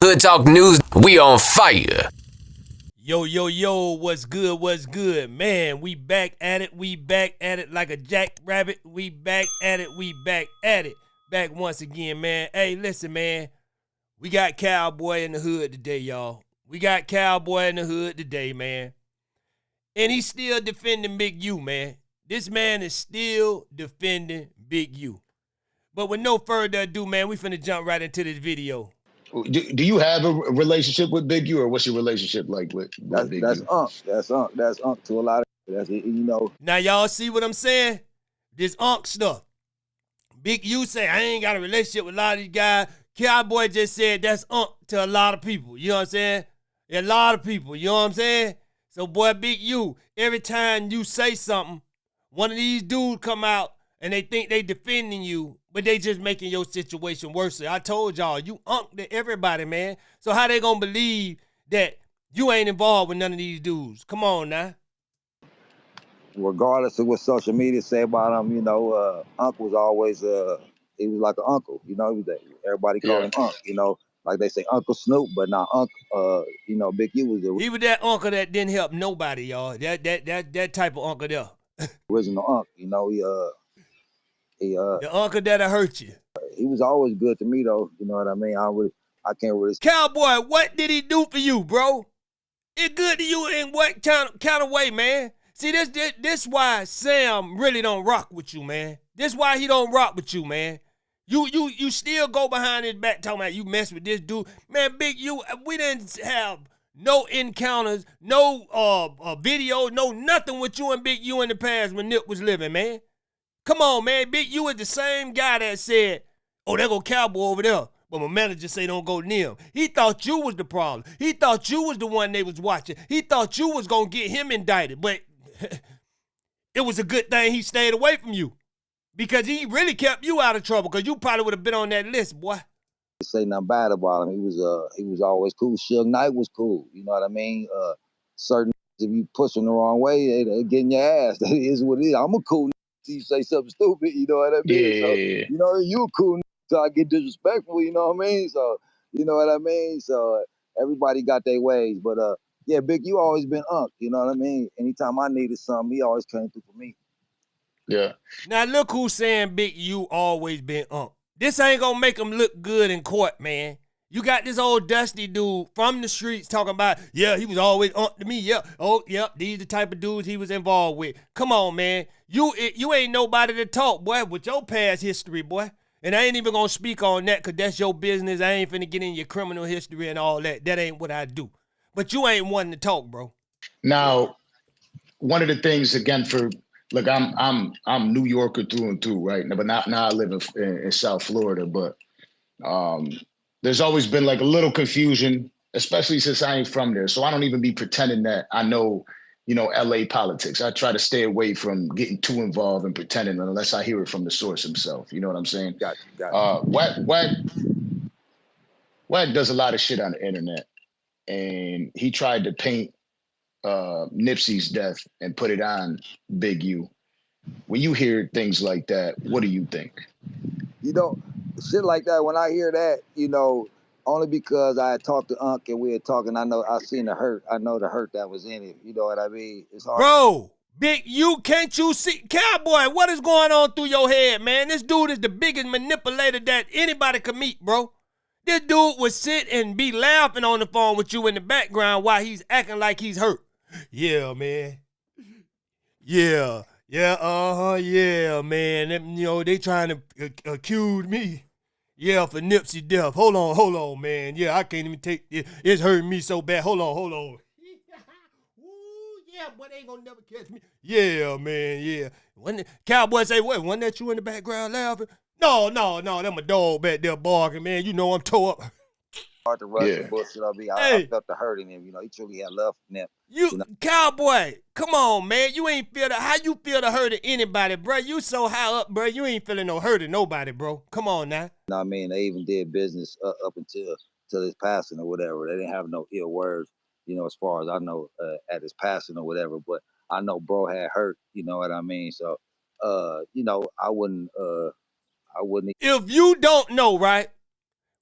Hood Talk News, we on fire. Yo, yo, yo, what's good, man? We back at it like a jackrabbit. We back at it. Back once again, man. Hey, listen, man. We got Cowboy in the hood today, y'all. We got Cowboy in the hood today, man. And he's still defending Big U, man. This man is still defending Big U. But with no further ado, man, we finna jump right into this video. Do you have a relationship with Big U, or what's your relationship like with Big That's U? That's Unc to a lot of that's you know. Now y'all see what I'm saying? This Unc stuff. Big U say I ain't got a relationship with a lot of these guys. Cowboy just said that's Unc to a lot of people. You know what I'm saying? A lot of people. You know what I'm saying? So boy, Big U, every time you say something, one of these dudes come out and they think they defending you, but they just making your situation worse. I told y'all, you Unc to everybody, man. So how they gonna believe that you ain't involved with none of these dudes? Come on now. Regardless of what social media say about him, Unc was always he was like an uncle. You know, everybody called him Unc. You know, like they say Uncle Snoop, but not Unc. Big U was He was that uncle that didn't help nobody, y'all. That type of uncle there. original Unc. You know, The uncle that'll hurt you. he was always good to me though. You know what I mean? I can't really. Cowboy, what did he do for you, bro? It good to you in what kind of way, man? See, this why Sam really don't rock with you, man. This why he don't rock with you, man. You still go behind his back talking about you mess with this dude. Man, Big U, we didn't have no encounters, no video, no nothing with you and Big U in the past when Nip was living, man. Come on, man. Big U is the same guy that said, oh, there go Cowboy over there. But my manager say don't go near him. He thought you was the problem. He thought you was the one they was watching. He thought you was going to get him indicted. But it was a good thing he stayed away from you. Because he really kept you out of trouble. Because you probably would have been on that list, boy. Say nothing bad about him. He was always cool. Suge Knight was cool. You know what I mean? Certain if you push them the wrong way, they getting your ass. That is what it is. I'm a cool you say something stupid, you know what I mean? Yeah. So, you a cool so I get disrespectful, you know what I mean? So, you know what I mean? So everybody got their ways. But yeah, Big U always been Unc, you know what I mean? Anytime I needed something, he always came through for me. Yeah. Now look who's saying Big U always been Unc. This ain't gonna make him look good in court, man. You got this old dusty dude from the streets talking about, yeah, he was always Unc to me. Yeah, oh, yep, these the type of dudes he was involved with. Come on, man. You ain't nobody to talk, boy, with your past history, boy. And I ain't even gonna speak on that because that's your business. I ain't finna get in your criminal history and all that. That ain't what I do. But you ain't one to talk, bro. Now, one of the things again look, I'm New Yorker through and through, right? But now I live in South Florida, but there's always been like a little confusion, especially since I ain't from there. So I don't even be pretending that I know, LA politics. I try to stay away from getting too involved and pretending unless I hear it from the source himself. You know what I'm saying? Got you. Wack does a lot of shit on the internet, and he tried to paint Nipsey's death and put it on Big U. When you hear things like that, what do you think? Shit like that, when I hear that, only because I had talked to Unc and we had talking, I seen the hurt. I know the hurt that was in it. You know what I mean? It's hard. Bro, Big U, can't you see? Cowboy, what is going on through your head, man? This dude is the biggest manipulator that anybody could meet, bro. This dude would sit and be laughing on the phone with you in the background while he's acting like he's hurt. Yeah, man. Yeah, man. They trying to accuse me. Yeah, for Nipsey death. Hold on, man. Yeah, I can't even take it. It's hurting me so bad. Hold on. Ooh, yeah, boy, they ain't gonna never catch me. Yeah, man, yeah. Cowboy say, wait, wasn't that you in the background laughing? No, that my dog back there barking, man. You know I'm tore up. Hard to rush the bullshit up. I felt the hurt in him. He truly had love for them. Cowboy, come on, man. You ain't feel how you feel the hurt of anybody, bro. You so high up, bro. You ain't feeling no hurt of nobody, bro. Come on now. I mean, they even did business up until his passing or whatever. They didn't have no ill words, as far as I know, at his passing or whatever. But I know bro had hurt, you know what I mean? So, I wouldn't. If you don't know, right,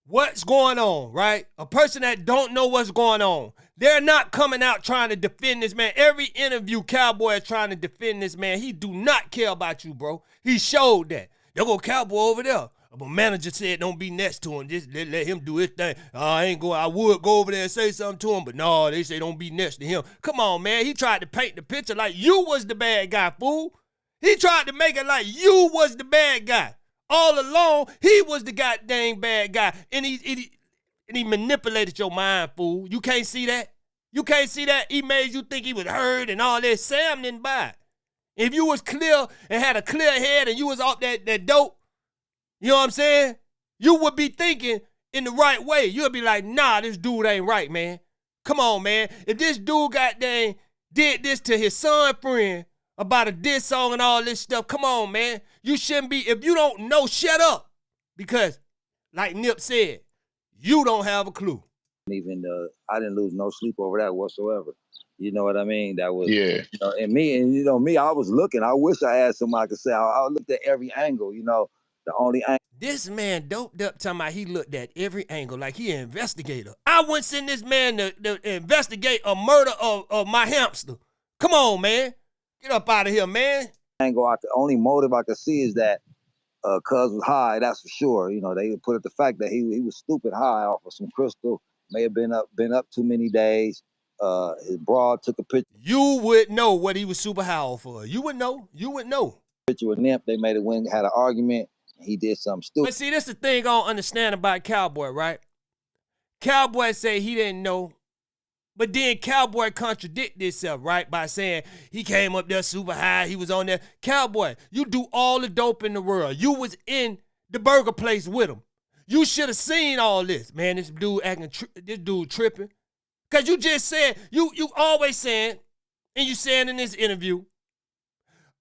what's going on, right? A person that don't know what's going on. They're not coming out trying to defend this man. Every interview, Cowboy is trying to defend this man. He do not care about you, bro. He showed that. There go Cowboy over there. But manager said don't be next to him. Just let him do his thing. I would go over there and say something to him, but no, they say don't be next to him. Come on, man. He tried to paint the picture like you was the bad guy, fool. He tried to make it like you was the bad guy. All along, he was the goddamn bad guy. And he manipulated your mind, fool. You can't see that? You can't see that? He made you think he was hurt and all that. Sam didn't buy it. If you was clear and had a clear head and you was off that dope, you know what I'm saying? You would be thinking in the right way. You'll be like, nah, this dude ain't right, man. Come on, man. If this dude goddamn did this to his son friend about a diss song and all this stuff, come on, man. You shouldn't be, if you don't know, shut up. Because, like Nip said, you don't have a clue. Even I didn't lose no sleep over that whatsoever. You know what I mean? That was, Yeah. you know, and me, I was looking. I wish I had somebody I could say. I looked at every angle, you know. The only angle. This man doped up talking about he looked at every angle like he an investigator. I wouldn't send this man to investigate a murder of my hamster. Come on, man. Get up out of here, man. Only motive I could see is that Cuz was high, that's for sure. You know, they put it the fact that he was stupid high off of some crystal. May have been up too many days. His broad took a picture. You would know what he was super high for. You would know. You would know. Picture with Nip. They made it when had an argument. He did something stupid. But see, this is the thing I don't understand about Cowboy, right? Cowboy say he didn't know, but then Cowboy contradicted himself, right? By saying he came up there super high, he was on there. Cowboy, you do all the dope in the world. You was in the burger place with him. You should have seen all this. Man, this dude tripping. Because you just said, you always saying, and you saying in this interview,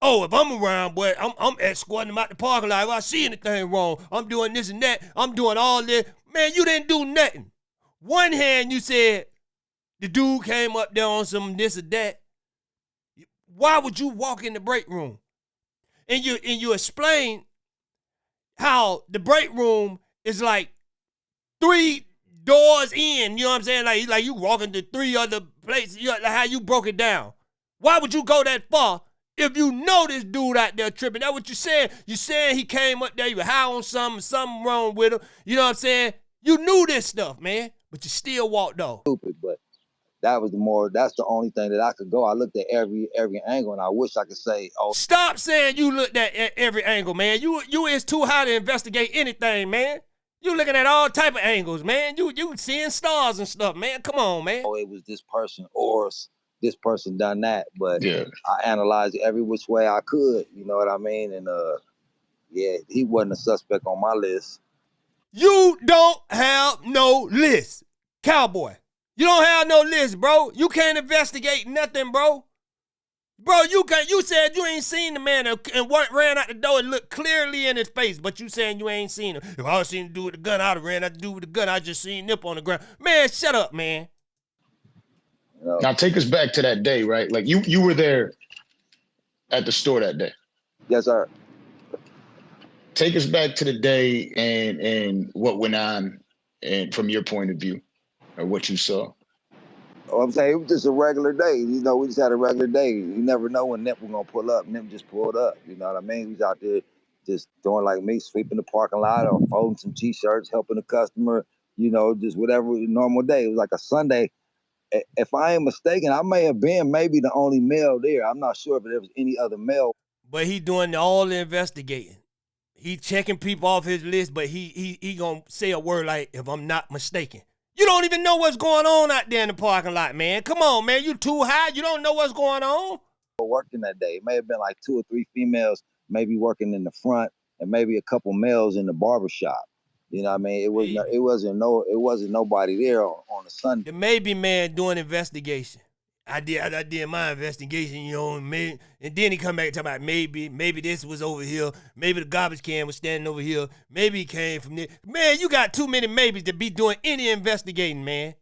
oh, if I'm around, boy, I'm escorting him out the parking lot. If I see anything wrong, I'm doing this and that. I'm doing all this. Man, you didn't do nothing. One hand, you said the dude came up there on some this or that. Why would you walk in the break room? And you explain how the break room is like 3 doors in. You know what I'm saying? Like you walking to 3 other places. Like how you broke it down. Why would you go that far? If you know this dude out there tripping, that's what you saying. You saying he came up there, you were high on something wrong with him. You know what I'm saying? You knew this stuff, man, but you still walked off. Stupid, but that's the only thing that I could go. I looked at every angle, and I wish I could say, oh. Stop saying you looked at every angle, man. You is too high to investigate anything, man. You looking at all type of angles, man. You seeing stars and stuff, man. Come on, man. Oh, it was this person or this person done that, but yeah. I analyzed it every which way I could, you know what I mean? And yeah, he wasn't a suspect on my list. You don't have no list, Cowboy. You don't have no list, bro. You can't investigate nothing, bro. Bro, you said you ain't seen the man and ran out the door and looked clearly in his face, but you saying you ain't seen him. If I was seen him do with the gun, I'd have ran out to do with the gun. I just seen Nip on the ground. Man, shut up, man. Now take us back to that day, right? Like you were there at the store that day. Yes, sir. Take us back to the day and what went on, and from your point of view, or what you saw. Oh, I'm saying it was just a regular day. You know, we just had a regular day. You never know when Nip was gonna pull up. Nip just pulled up. You know what I mean? He was out there just doing like me, sweeping the parking lot or folding some T-shirts, helping the customer. You know, just whatever normal day. It was like a Sunday. If I ain't mistaken, I may have been maybe the only male there. I'm not sure if there was any other male. But he doing all the investigating. He checking people off his list, but he gonna say a word like, if I'm not mistaken. You don't even know what's going on out there in the parking lot, man. Come on, man. You too high. You don't know what's going on. Working that day. It may have been like 2 or 3 females maybe working in the front and maybe a couple males in the barbershop. You know what I mean? It wasn't nobody there on a Sunday. The maybe man doing investigation. I did my investigation, you know, and then he come back and talk about maybe this was over here, maybe the garbage can was standing over here, maybe he came from there. Man, you got too many maybes to be doing any investigating, man.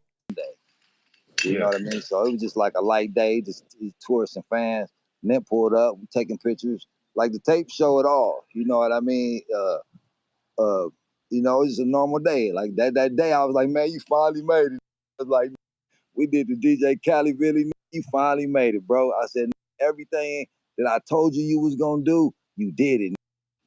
You know what I mean? So it was just like a light day, just tourists and fans. Nip pulled up, taking pictures. Like the tape show it all. You know what I mean? You know, it's a normal day. Like that day, I was like, man, you finally made it. I was like, we did the DJ Khaled video. You finally made it, bro. I said, everything that I told you was gonna do, you did it.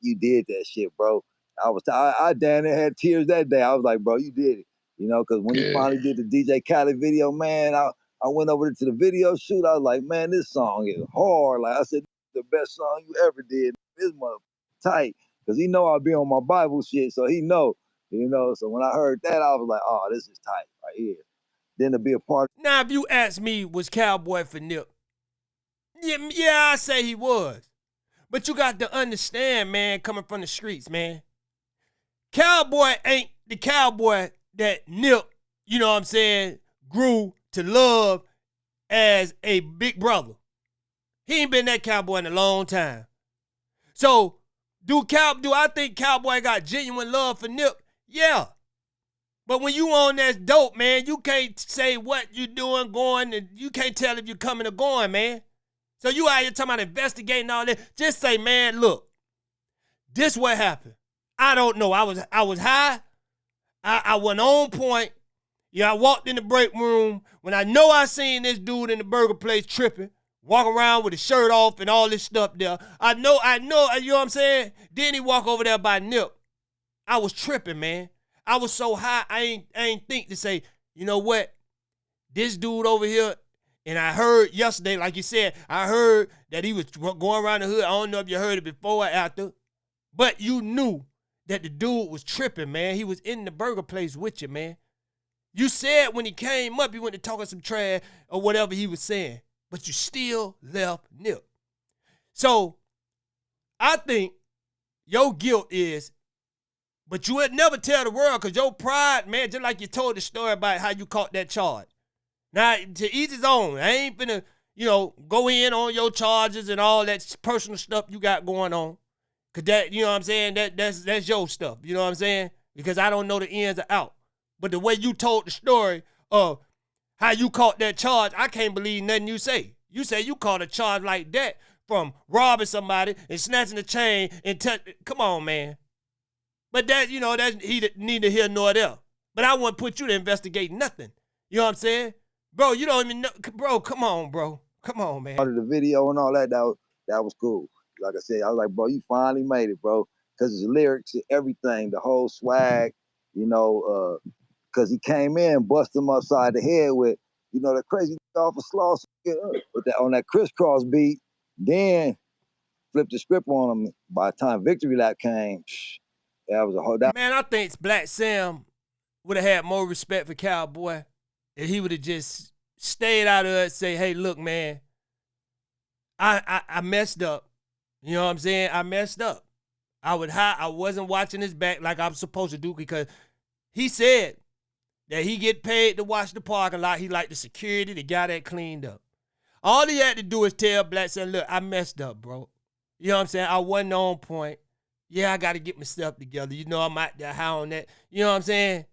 You did that shit, bro. I damn near had tears that day. I was like, bro, you did it. You know, because when he finally did the DJ Khaled video, man, I went over to the video shoot. I was like, man, this song is hard. Like I said, this is the best song you ever did. This mother tight. Because he know I'll be on my Bible shit, so he know. You know, so when I heard that, I was like, oh, this is tight right here. Then to be a part. Now, if you ask me, was Cowboy for Nip? Yeah, I say he was. But you got to understand, man, coming from the streets, man. Cowboy ain't the Cowboy that Nip, you know what I'm saying, grew to love as a big brother. He ain't been that Cowboy in a long time. So, do I think Cowboy got genuine love for Nip? Yeah. But when you on that dope, man, you can't say what you doing, going, and you can't tell if you're coming or going, man. So you out here talking about investigating all that. Just say, man, look, this what happened. I don't know. I was high. I wasn't on point. Yeah, I walked in the break room when I know I seen this dude in the burger place tripping, walking around with his shirt off and all this stuff there. I know, you know what I'm saying? Then he walk over there by Nip. I was tripping, man. I was so high, I ain't think to say, you know what? This dude over here, and I heard yesterday, like you said, I heard that he was going around the hood. I don't know if you heard it before or after, but you knew that the dude was tripping, man. He was in the burger place with you, man. You said when he came up, he went to talking some trash or whatever he was saying, but you still left Nip. So I think your guilt is, but you would never tell the world because your pride, man, just like you told the story about how you caught that charge. Now, to each his own. I ain't finna, go in on your charges and all that personal stuff you got going on. Because that, you know what I'm saying, that's your stuff. You know what I'm saying? Because I don't know the ins or out. But the way you told the story of how you caught that charge, I can't believe nothing you say. You say you caught a charge like that from robbing somebody and snatching the chain and come on, man. But that, that's neither here nor there. But I wouldn't put you to investigate nothing. You know what I'm saying? Bro, you don't even know. Bro, come on, bro. Come on, man. Part of the video and all that, that was cool. Like I said, I was like, bro, you finally made it, bro. Because the lyrics, everything, the whole swag, because he came in, busted him upside the head with, the crazy off of Sloss with that on that crisscross beat. Then flipped the script on him. By the time Victory Lap came, that was a whole. Man, I think Black Sam would have had more respect for Cowboy if he would have just stayed out of it and say, hey, look, man, I messed up. You know what I'm saying? I messed up. I wasn't watching his back like I'm supposed to do because he said that he get paid to watch the parking lot. He like the security, the guy that cleaned up. All he had to do is tell Black Sam, look, I messed up, bro. You know what I'm saying? I wasn't on point. Yeah, I got to get myself together. I'm out there high on that. You know what I'm saying?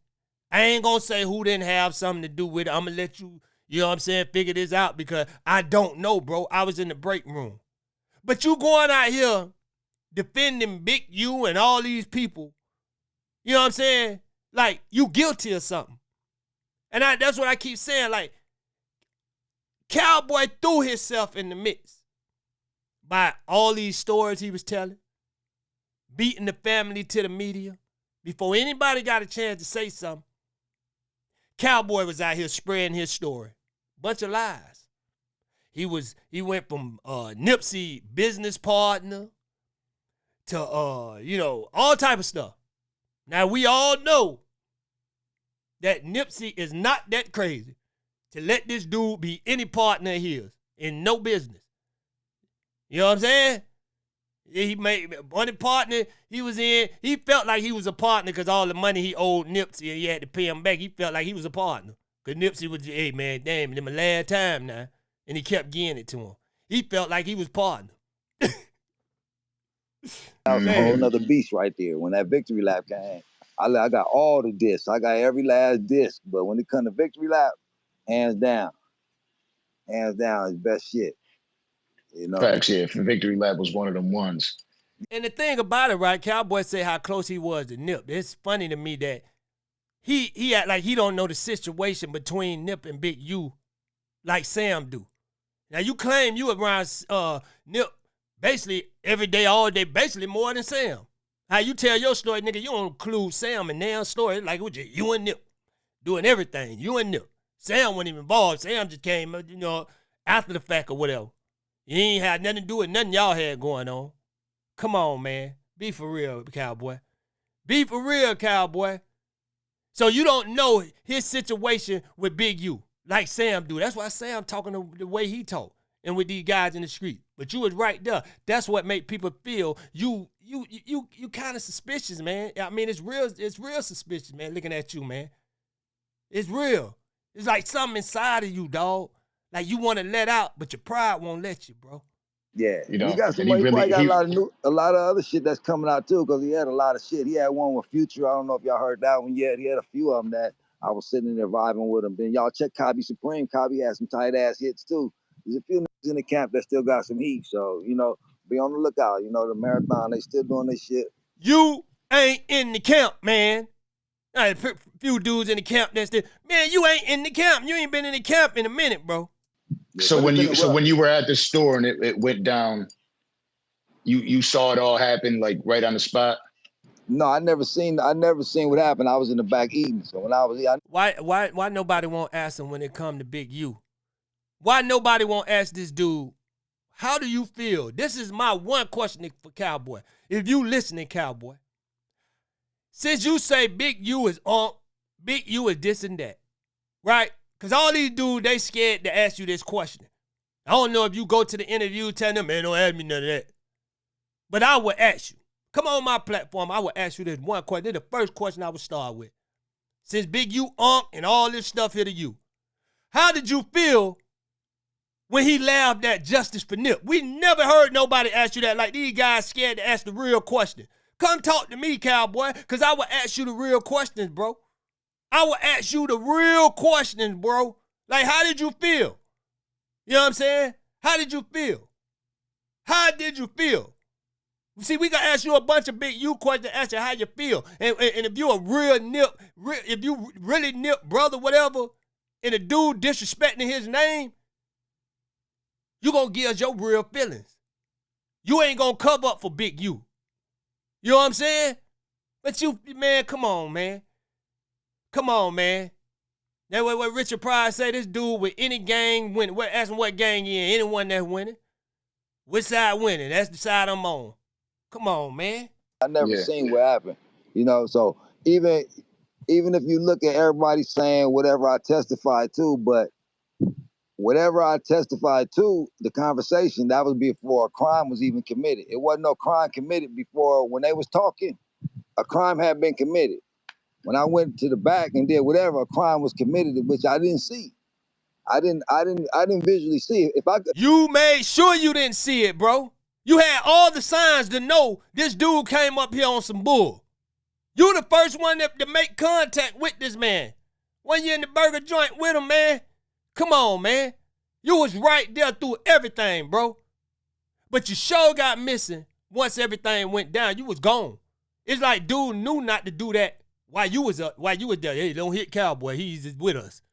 I ain't going to say who didn't have something to do with it. I'm going to let you, you know what I'm saying, figure this out because I don't know, bro. I was in the break room. But you going out here defending Big U and all these people, you know what I'm saying? Like, you guilty or something. And that's what I keep saying. Like, Cowboy threw himself in the mix by all these stories he was telling, beating the family to the media. Before anybody got a chance to say something, Cowboy was out here spreading his story. Bunch of lies. He went from Nipsey business partner to all type of stuff. Now we all know that Nipsey is not that crazy to let this dude be any partner of his in no business. You know what I'm saying? He made one partner he was in. He felt like he was a partner because all the money he owed Nipsey and he had to pay him back. He felt like he was a partner because Nipsey was, hey man, damn, it my last time now, and he kept giving it to him. He felt like he was partner. That was a whole nother beast right there. When that Victory Lap came, I got all the discs. I got every last disc. But when it come to Victory Lap, hands down, his best shit. Facts, yeah. Victory Lap was one of them ones. And the thing about it, right, Cowboy say how close he was to Nip. It's funny to me that he act like he don't know the situation between Nip and Big U like Sam do. Now you claim you around Nip basically every day, all day, basically more than Sam. How you tell your story, nigga, you don't include Sam in their story. Like it was just you and Nip doing everything. You and Nip. Sam wasn't even involved. Sam just came, after the fact or whatever. He ain't had nothing to do with nothing y'all had going on. Come on, man. Be for real, Cowboy. Be for real, Cowboy. So you don't know his situation with Big U like Sam do. That's why Sam talking the way he talk and with these guys in the street. But you was right there. That's what make people feel you kind of suspicious, man. I mean, it's real suspicious, man, looking at you, man. It's real. It's like something inside of you, dog. Like you want to let out, but your pride won't let you, bro. Yeah, You know, he got some. and He probably got a lot of other shit that's coming out too, because he had a lot of shit. He had one with Future. I don't know if y'all heard that one yet. He had a few of them that I was sitting in there vibing with him. Then y'all check Cobby Supreme. Cobby had some tight ass hits too. There's a few niggas in the camp that still got some heat. So be on the lookout. The marathon, they still doing this shit. You ain't in the camp, man. A few dudes in the camp that's still, man, you ain't in the camp. You ain't been in the camp in a minute, bro. So when you were at the store and it went down, you saw it all happen like right on the spot? No, I never seen what happened. I was in the back eating. So when I was why nobody won't ask him when it come to Big U? Why nobody won't ask this dude, how do you feel? This is my one question for Cowboy. If you listening, Cowboy, since you say Big U is Big U is this and that, right? Because all these dudes, they scared to ask you this question. I don't know if you go to the interview telling them, man, don't ask me none of that. But I would ask you. Come on my platform, I would ask you this one question. This is the first question I would start with. Since Big U and all this stuff here to you, how did you feel when he laughed at justice for Nip? We never heard nobody ask you that. Like these guys scared to ask the real question. Come talk to me, Cowboy, because I will ask you the real questions, bro. I will ask you the real questions, bro. Like, how did you feel? You know what I'm saying? How did you feel? How did you feel? See, we gonna ask you a bunch of Big U questions to ask you how you feel. And if you a real Nip, if you really Nip brother, whatever, and a dude disrespecting his name, you gonna give us your real feelings. You ain't gonna cover up for Big U. You know what I'm saying? But you, man, come on, man. Come on, man. That way what Richard Pryor say, this dude with any gang winning. Ask him what gang he in. Anyone that's winning. Which side winning? That's the side I'm on. Come on, man. I never seen what happened. So even if you look at everybody saying whatever I testified to, but whatever I testified to, the conversation, that was before a crime was even committed. It wasn't no crime committed before. When they was talking, a crime had been committed. When I went to the back and did whatever, a crime was committed, which I didn't see. I didn't visually see it. If I could, you made sure you didn't see it, bro. You had all the signs to know this dude came up here on some bull. You the first one to make contact with this man. When you in the burger joint with him, man. Come on, man. You was right there through everything, bro. But you sure got missing once everything went down. You was gone. It's like dude knew not to do that while you was there. Hey, don't hit Cowboy. He's with us.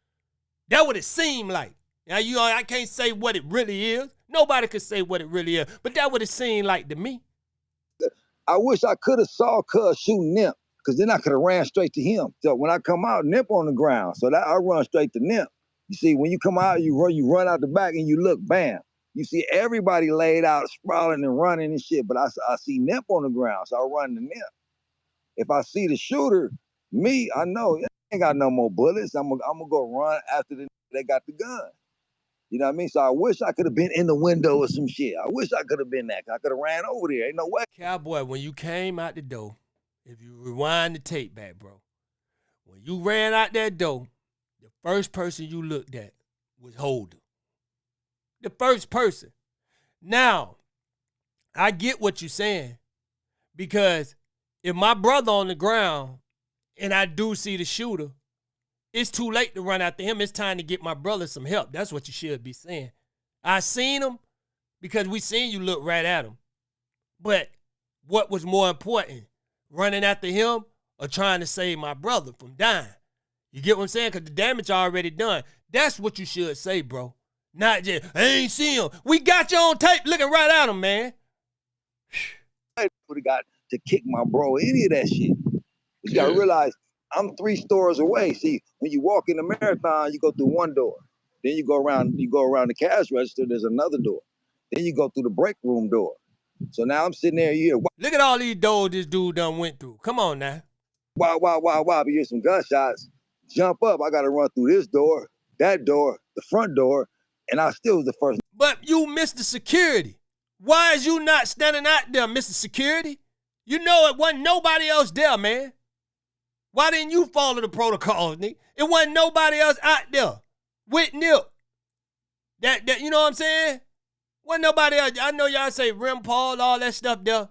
That what it seemed like. Now, I can't say what it really is. Nobody could say what it really is. But that what it seemed like to me. I wish I could have saw Cuz shoot Nip, because then I could have ran straight to him. So when I come out, Nip on the ground. So that I run straight to Nip. You see, when you come out, you run out the back and you look, bam. You see everybody laid out, sprawling and running and shit. But I see Nip on the ground, so I run to Nip. If I see the shooter, me, I know I ain't got no more bullets. I'm gonna go run after they got the gun. You know what I mean? So I wish I could have been in the window or some shit. I wish I could have been that. I could have ran over there. Ain't no way. Cowboy, when you came out the door, if you rewind the tape back, bro, when you ran out that door, the first person you looked at was Holder. The first person. Now, I get what you're saying, because if my brother on the ground and I do see the shooter, it's too late to run after him. It's time to get my brother some help. That's what you should be saying. I seen him because we seen you look right at him. But what was more important, running after him or trying to save my brother from dying? You get what I'm saying? Because the damage already done. That's what you should say, bro. Not just, I ain't see him. We got you on tape looking right at him, man. I would have got to kick my bro, any of that shit. You gotta realize I'm 3 stores away. See, when you walk in the marathon, you go through one door. Then you go around the cash register, there's another door. Then you go through the break room door. So now I'm sitting there, you hear, look at all these doors this dude done went through. Come on now. wow, wow, wow, wow. You hear some gunshots. Jump up. I got to run through this door, that door, the front door, and I still was the first. But you missed the security. Why is you not standing out there, Mr. Security? You know it wasn't nobody else there, man. Why didn't you follow the protocols, nigga? It wasn't nobody else out there with Nip. That you know what I'm saying? Wasn't nobody else. I know y'all say Rim Paul, all that stuff there.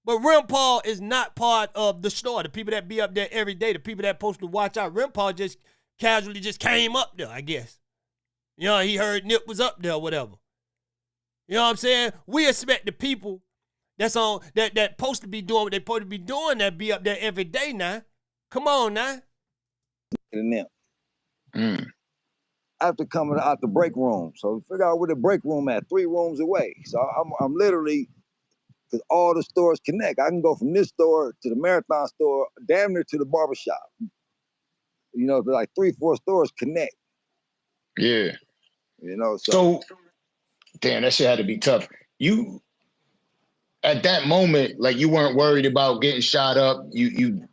But Rim Paul is not part of the store. The people that be up there every day, the people that supposed to watch out. Rim Paul just casually just came up there, I guess. You know, he heard Nip was up there or whatever. You know what I'm saying? We expect the people that's on that supposed to be doing what they supposed to be doing that be up there every day now. Come on now. After coming out the break room. So figure out where the break room at, 3 rooms away. So I'm literally, because all the stores connect. I can go from this store to the Marathon store, damn near to the barbershop. You know, like 3-4 stores connect. Yeah. You know, so damn, that shit had to be tough. You, at that moment, like you weren't worried about getting shot up. You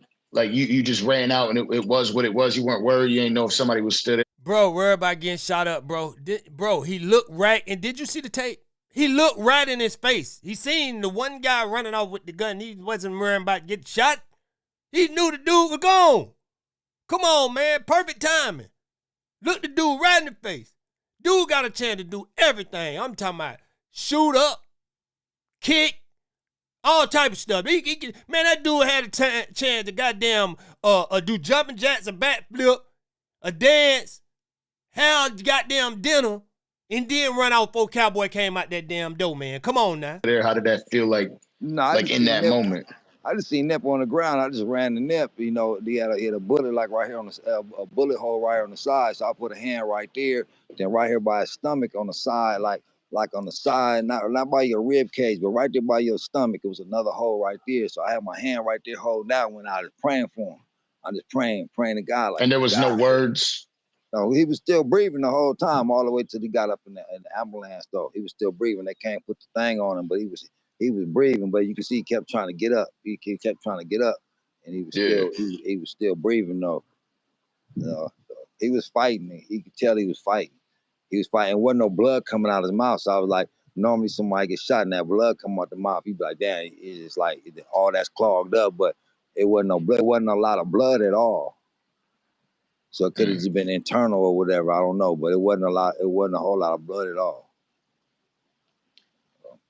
just ran out and it was what it was. You weren't worried. You didn't know if somebody was still there. Bro, worried about getting shot up, bro. Bro, he looked right. And did you see the tape? He looked right in his face. He seen the one guy running off with the gun. He wasn't worrying about getting shot. He knew the dude was gone. Come on, man. Perfect timing. Look the dude right in the face. Dude got a chance to do everything. I'm talking about shoot up, kick, all type of stuff. Man, that dude had a chance to goddamn do jumping jacks, a backflip, a dance, have goddamn dinner, and then run out before Cowboy came out that damn door, man. Come on now. How did that feel like? Like in that moment? I just seen Nip on the ground. I just ran the Nip. You know, he had a bullet like right here on the a bullet hole right here on the side. So I put a hand right there, then right here by his stomach on the side, like on the side, not by your rib cage, but right there by your stomach. It was another hole right there. So I had my hand right there holding that when I was praying for him. I just praying to God. Like, and there was no words. No, he was still breathing the whole time, all the way till he got up in the ambulance. Though he was still breathing. They can't put the thing on him, but he was breathing. But you can see he kept trying to get up. He kept trying to get up, and he was still he was still breathing though. You know, so he was fighting. He could tell he was fighting. He was fighting. There wasn't no blood coming out of his mouth. So I was like, normally somebody gets shot and that blood come out the mouth. He'd be like, damn, it's like all that's clogged up, but it wasn't no blood. It wasn't a lot of blood at all. So it could have just been internal or whatever. I don't know, but it wasn't a lot. It wasn't a whole lot of blood at all.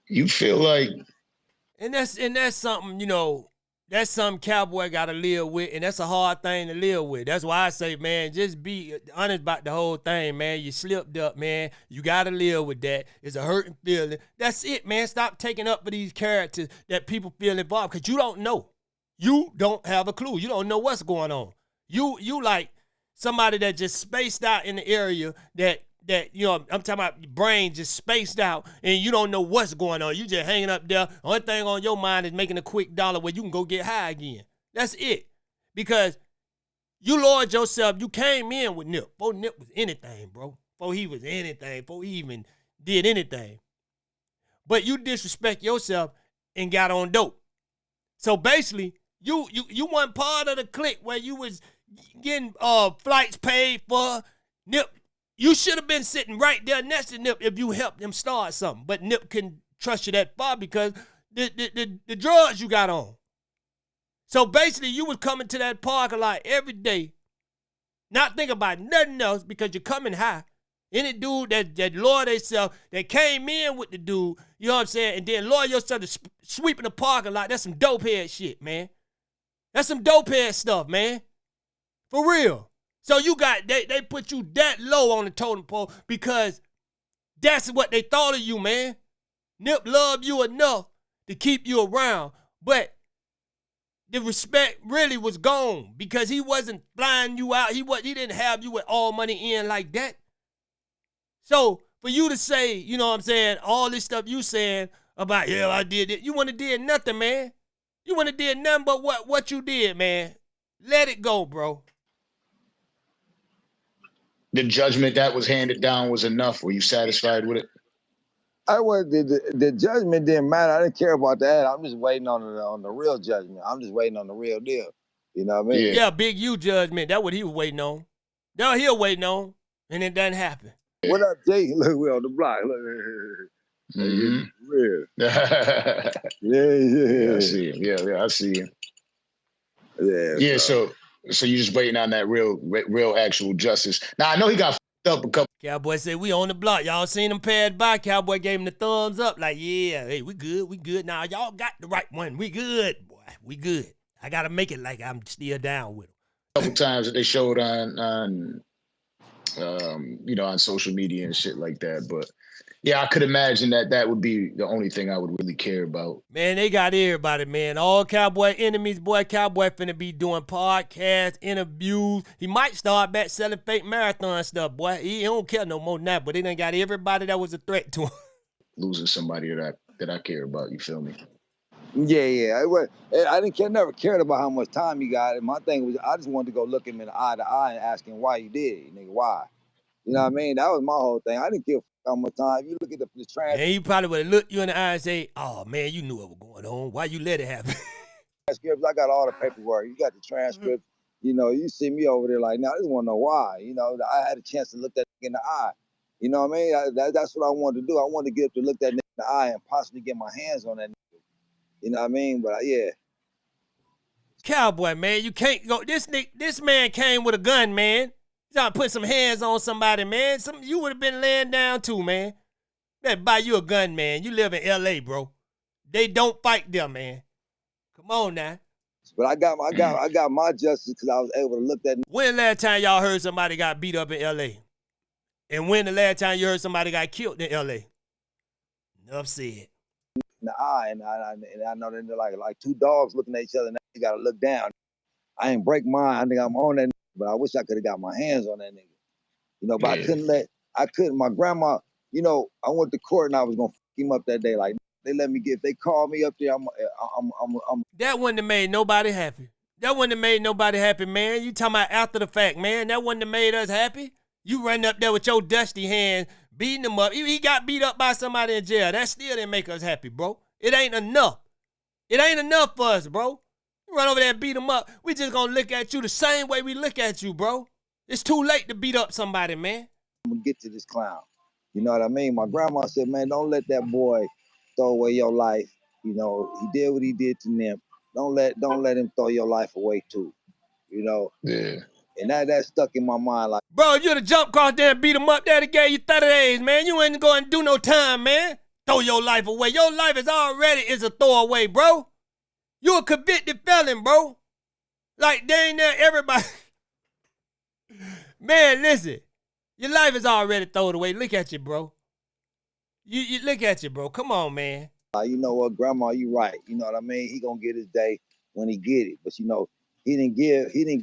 You feel like, and that's something, you know, that's something Cowboy got to live with, and that's a hard thing to live with. That's why I say, man, just be honest about the whole thing, man. You slipped up, man. You got to live with that. It's a hurting feeling. That's it, man. Stop taking up for these characters that people feel involved, because you don't know. You don't have a clue. You don't know what's going on. You like somebody that just spaced out in the area that you know, I'm talking about your brain just spaced out and you don't know what's going on. You just hanging up there. Only thing on your mind is making a quick dollar where you can go get high again. That's it. Because you lowered yourself. You came in with Nip. Before Nip was anything, bro. Before he was anything. Before he even did anything. But you disrespect yourself and got on dope. So basically, you weren't part of the clique where you was getting flights paid for. Nip, you should have been sitting right there next to Nip if you helped him start something. But Nip couldn't trust you that far because the drugs you got on. So basically, you was coming to that parking lot every day, not thinking about nothing else because you're coming high. Any dude that lowered themselves, that came in with the dude, you know what I'm saying, and then lower yourself to sweeping the parking lot, that's some dope head shit, man. That's some dope head stuff, man. For real. So you got, they put you that low on the totem pole because that's what they thought of you, man. Nip loved you enough to keep you around. But the respect really was gone because he wasn't flying you out. He didn't have you with all money in like that. So for you to say, you know what I'm saying, all this stuff you saying about, yeah, I did it. You wouldn't have did nothing, man. You wouldn't have did nothing but what you did, man. Let it go, bro. The judgment that was handed down was enough. Were you satisfied with it? The judgment didn't matter. I didn't care about that. I'm just waiting on the real judgment. I'm just waiting on the real deal. You know what I mean? Yeah, big U judgment. That's what he was waiting on. That's what he was waiting on, and it doesn't happen. What up, Jay? Look, we on the block. Look, real. Yeah. I see him. Yeah, I see him. Yeah. So you just waiting on that real actual justice. Now I know he got up a couple. Cowboy said, we on the block. Y'all seen him pass by. Cowboy gave him the thumbs up. Like, yeah, hey, we good. Now, y'all got the right one. We good, boy. We good. I got to make it like I'm still down with him. A couple times that they showed on social media and shit like that. But yeah, I could imagine that would be the only thing I would really care about. Man, they got everybody, man. All Cowboy enemies, boy. Cowboy finna be doing podcasts, interviews. He might start back selling fake marathon stuff, boy. He don't care no more than that, but they done got everybody that was a threat to him. Losing somebody that I care about, you feel me? Yeah. Never cared about how much time he got. And my thing was, I just wanted to go look him in the eye to eye and ask him why he did it, nigga, why? You know what I mean? That was my whole thing. I didn't give how much time. You look at the transcript. And he probably would have looked you in the eye and say, oh, man, you knew what was going on. Why you let it happen? Transcripts, I got all the paperwork. You got the transcripts. You know, you see me over there like, now I just want to know why. You know, I had a chance to look that nigga in the eye. You know what I mean? That's what I wanted to do. I wanted to get up to look that nigga in the eye and possibly get my hands on that nigga. You know what I mean? But yeah. Cowboy, man, you can't go. This man came with a gun, man. You trying to put some hands on somebody, man. You would have been laying down too, man. Better buy you a gun, man. You live in L.A., bro. They don't fight them, man. Come on now. But I got my justice because I was able to look that. When the last time y'all heard somebody got beat up in L.A.? And when the last time you heard somebody got killed in L.A.? Enough said. In the eye, and I know that they're like two dogs looking at each other. Now you gotta look down. I ain't break mine. I think I'm on that. But I wish I could have got my hands on that nigga. You know, but yeah. I couldn't. My grandma, you know, I went to court and I was gonna fuck him up that day. Like, they let me if they call me up there, I'm That wouldn't have made nobody happy. That wouldn't have made nobody happy, man. You talking about after the fact, man. That wouldn't have made us happy. You running up there with your dusty hands, beating him up. He got beat up by somebody in jail. That still didn't make us happy, bro. It ain't enough. It ain't enough for us, bro. Run over there and beat him up. We just gonna look at you the same way we look at you, bro. It's too late to beat up somebody, man. I'm gonna get to this clown. You know what I mean? My grandma said, man, don't let that boy throw away your life. You know, he did what he did to Nip. Don't let him throw your life away too. You know? Yeah. And that stuck in my mind like, bro, you'd have jumped across there and beat him up there to gave you 30 days, man. You ain't going to do no time, man. Throw your life away. Your life is a throwaway, bro. You a convicted felon, bro. Like, they ain't there, everybody. Man, listen. Your life is already thrown away. Look at you, bro. You look at you, bro. Come on, man. You know what, Grandma, you right. You know what I mean? He gonna get his day when he get it. But you know, he didn't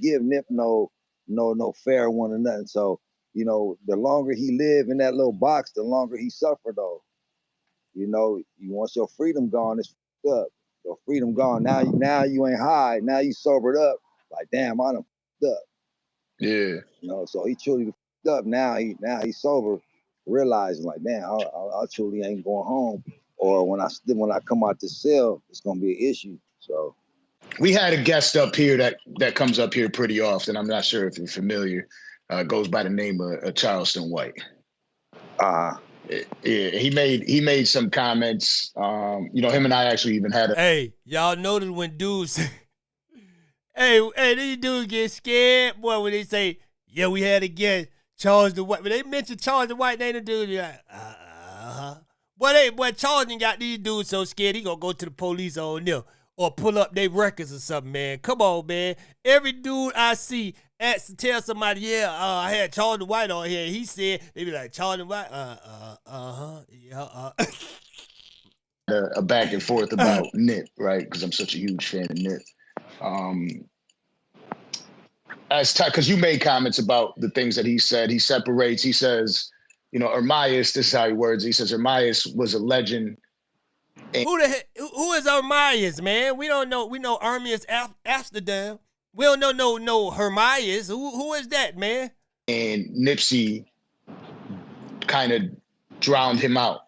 give Nip no fair one or nothing. So, you know, the longer he live in that little box, the longer he suffer though. You know, you want your freedom gone, it's fucked up. Your freedom gone. Now you ain't high. Now you sobered up. Like, damn, I done fucked up. Yeah. You know, so he truly fucked up. Now he's sober, realizing like, damn, I truly ain't going home. Or when I come out the cell, it's gonna be an issue. So we had a guest up here that comes up here pretty often. I'm not sure if you're familiar. Goes by the name of Charleston White. Yeah, he made some comments. You know, him and I actually even had a. Hey, y'all notice when dudes, hey, these dudes get scared, boy, when they say, yeah, we had a guest, Charles the White. When they mention Charles the White name, the dude, you're like, Boy, Charles done got these dudes so scared, he gonna go to the police on them or pull up their records or something, man. Come on, man. Every dude I see tell somebody, yeah, I had Charles the White on here. He said, they be like, Charles the White, yeah, a back and forth about Nip, right? Because I'm such a huge fan of Nip. Because you made comments about the things that he said. He separates. He says, you know, Ermias. This is how he words. He says Ermias was a legend. Who is Ermias, man? We don't know. We know Ermias Amsterdam. We don't know no Hermias. Who is that, man? And Nipsey kind of drowned him out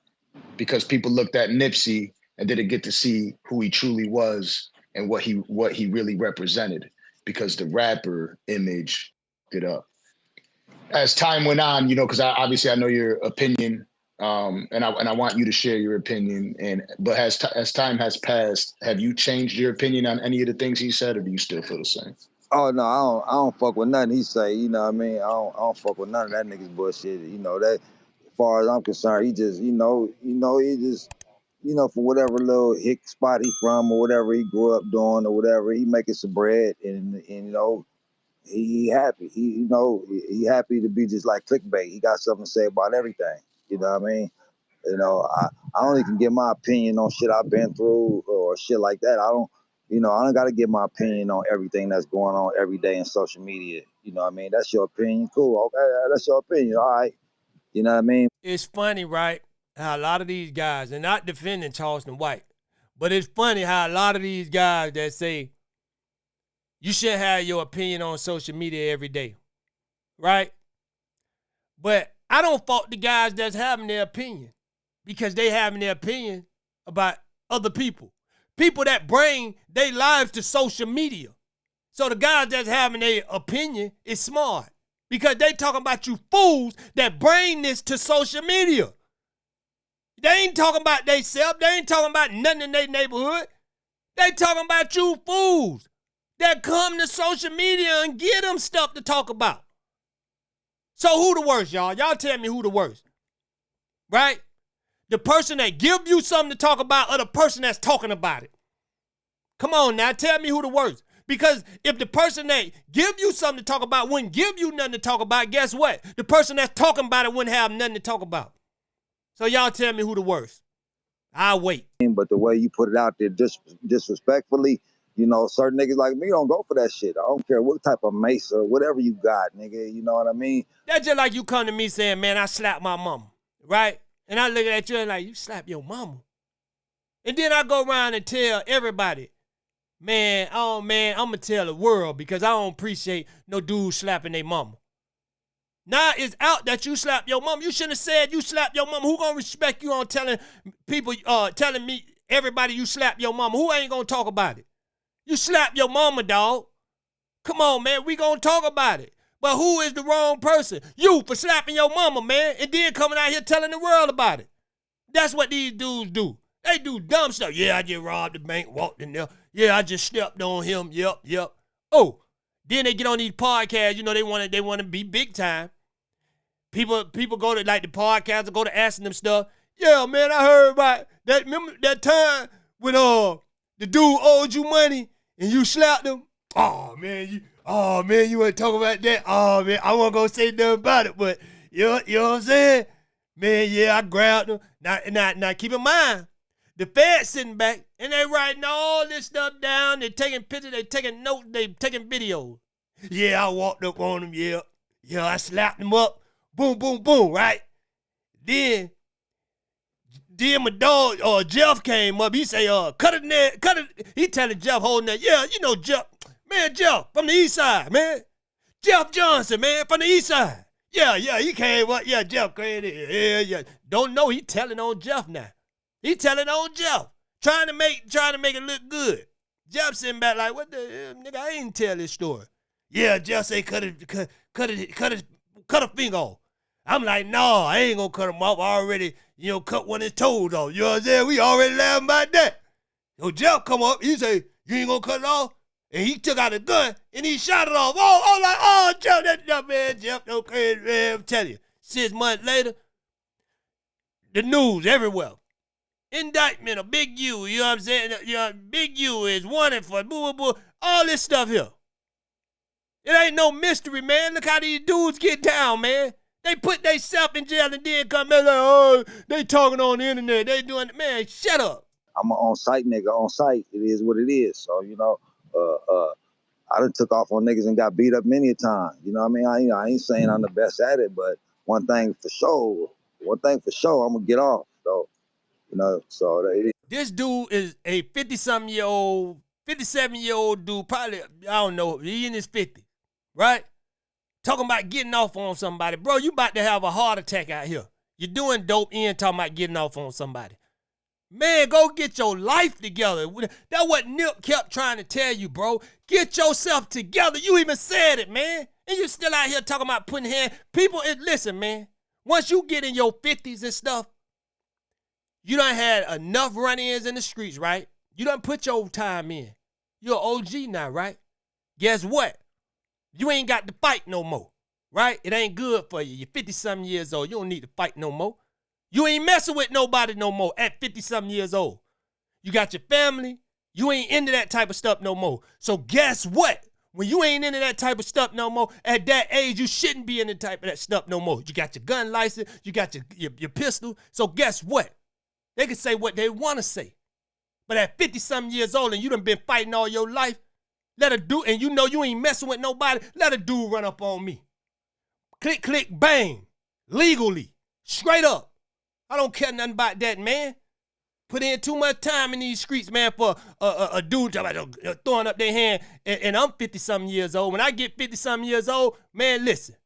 because people looked at Nipsey and didn't get to see who he truly was and what he really represented, because the rapper image did up. As time went on, you know, because obviously I know your opinion, and I want you to share your opinion. But as time has passed, have you changed your opinion on any of the things he said, or do you still feel the same? Oh no, I don't fuck with nothing he say. You know what I mean? I don't fuck with none of that nigga's bullshit. You know that. As far as I'm concerned, he just, he just, for whatever little hick spot he from or whatever he grew up doing or whatever, he making some bread and he happy. He happy to be just like clickbait. He got something to say about everything. You know what I mean? I only can give my opinion on shit I've been through or shit like that. I don't got to give my opinion on everything that's going on every day in social media. You know what I mean? That's your opinion. Cool. Okay, that's your opinion. All right. You know what I mean? It's funny, right, how a lot of these guys, and not defending Charleston White, but it's funny how a lot of these guys that say you should have your opinion on social media every day, right? But I don't fault the guys that's having their opinion, because they having their opinion about other people. People that bring their lives to social media. So the guys that's having their opinion is smart, because they talking about you fools that bring this to social media. They ain't talking about themselves. They ain't talking about nothing in their neighborhood. They talking about you fools that come to social media and give them stuff to talk about. So who the worst, y'all? Y'all tell me who the worst, right? The person that give you something to talk about or the person that's talking about it? Come on now, tell me who the worst. Because if the person that give you something to talk about wouldn't give you nothing to talk about, guess what? The person that's talking about it wouldn't have nothing to talk about. So y'all tell me who the worst. I'll wait. But the way you put it out there disrespectfully, certain niggas like me don't go for that shit. I don't care what type of mace or whatever you got, nigga. You know what I mean? That's just like you come to me saying, man, I slapped my mama, right? And I look at you and like, you slapped your mama? And then I go around and tell everybody, man, I'm going to tell the world because I don't appreciate no dude slapping their mama. Now it's out that you slapped your mama. You shouldn't have said you slapped your mama. Who going to respect you on telling people, telling me, everybody you slapped your mama? Who ain't going to talk about it? You slapped your mama, dog. Come on, man, we going to talk about it. But who is the wrong person? You for slapping your mama, man, and then coming out here telling the world about it. That's what these dudes do. They do dumb stuff. Yeah, I just robbed the bank, walked in there. Yeah, I just stepped on him. Yep. Oh, then they get on these podcasts. They want to be big time. People go to like the podcasts and go to asking them stuff. Yeah, man, I heard about that. Remember that time when the dude owed you money and you slapped him? Oh man, you want to talk about that? Oh man, I wasn't gonna say nothing about it, but you know what I'm saying? Man, yeah, I grabbed him. Now keep in mind, the feds sitting back and they writing all this stuff down. They're taking pictures, they taking notes, they taking videos. Yeah, I walked up on him, yeah, I slapped him up. Boom, boom, boom, right? Then my dog, Jeff came up. He say, cut it. He telling Jeff holding that, yeah, Jeff. Man, Jeff from the east side, man. Jeff Johnson, man, from the east side. Yeah, he came up. Yeah, Jeff came in. Yeah. Don't know, he telling on Jeff now. He telling on Jeff. Trying to make it look good. Jeff sitting back like, what the hell, nigga, I ain't tell this story. Yeah, Jeff say cut a finger off. I'm like, no, I ain't gonna cut him off. I already, cut one of his toes off. You know what I'm saying? We already laughing about that. So Jeff come up, he say, you ain't gonna cut it off? And he took out a gun and he shot it off. Jeff, no crazy, man. I'm telling you. 6 months later, the news everywhere. Indictment of Big U, you know what I'm saying? Big U is wanted for boo, boo, boo, all this stuff here. It ain't no mystery, man. Look how these dudes get down, man. They put themselves in jail and then come back like, oh, they talking on the internet. They doing, man, shut up. I'm an on-site nigga. On-site, it is what it is. So, you know, I done took off on niggas and got beat up many a time. You know what I mean? I ain't saying I'm the best at it, but one thing for sure, I'm gonna get off. So, you know, so it is. This dude is a 50-something-year-old, 57-year-old dude, probably, I don't know, he in his 50s, right? Talking about getting off on somebody. Bro, you about to have a heart attack out here. You're doing dope and talking about getting off on somebody. Man, go get your life together. That's what Nip kept trying to tell you, bro. Get yourself together. You even said it, man. And you still out here talking about putting hands. People, listen, man. Once you get in your 50s and stuff, you done had enough run-ins in the streets, right? You done put your time in. You're an OG now, right? Guess what? You ain't got to fight no more, right? It ain't good for you. You're 50-something years old. You don't need to fight no more. You ain't messing with nobody no more at 50-something years old. You got your family. You ain't into that type of stuff no more. So guess what? When you ain't into that type of stuff no more, at that age, you shouldn't be into type of that stuff no more. You got your gun license. You got your pistol. So guess what? They can say what they want to say. But at 50-something years old and you done been fighting all your life, let a dude, and you know you ain't messing with nobody, let a dude run up on me. Click, click, bang. Legally. Straight up. I don't care nothing about that, man. Put in too much time in these streets, man, for a dude throwing up their hand, and I'm 50-something years old. When I get 50-something years old, man, listen.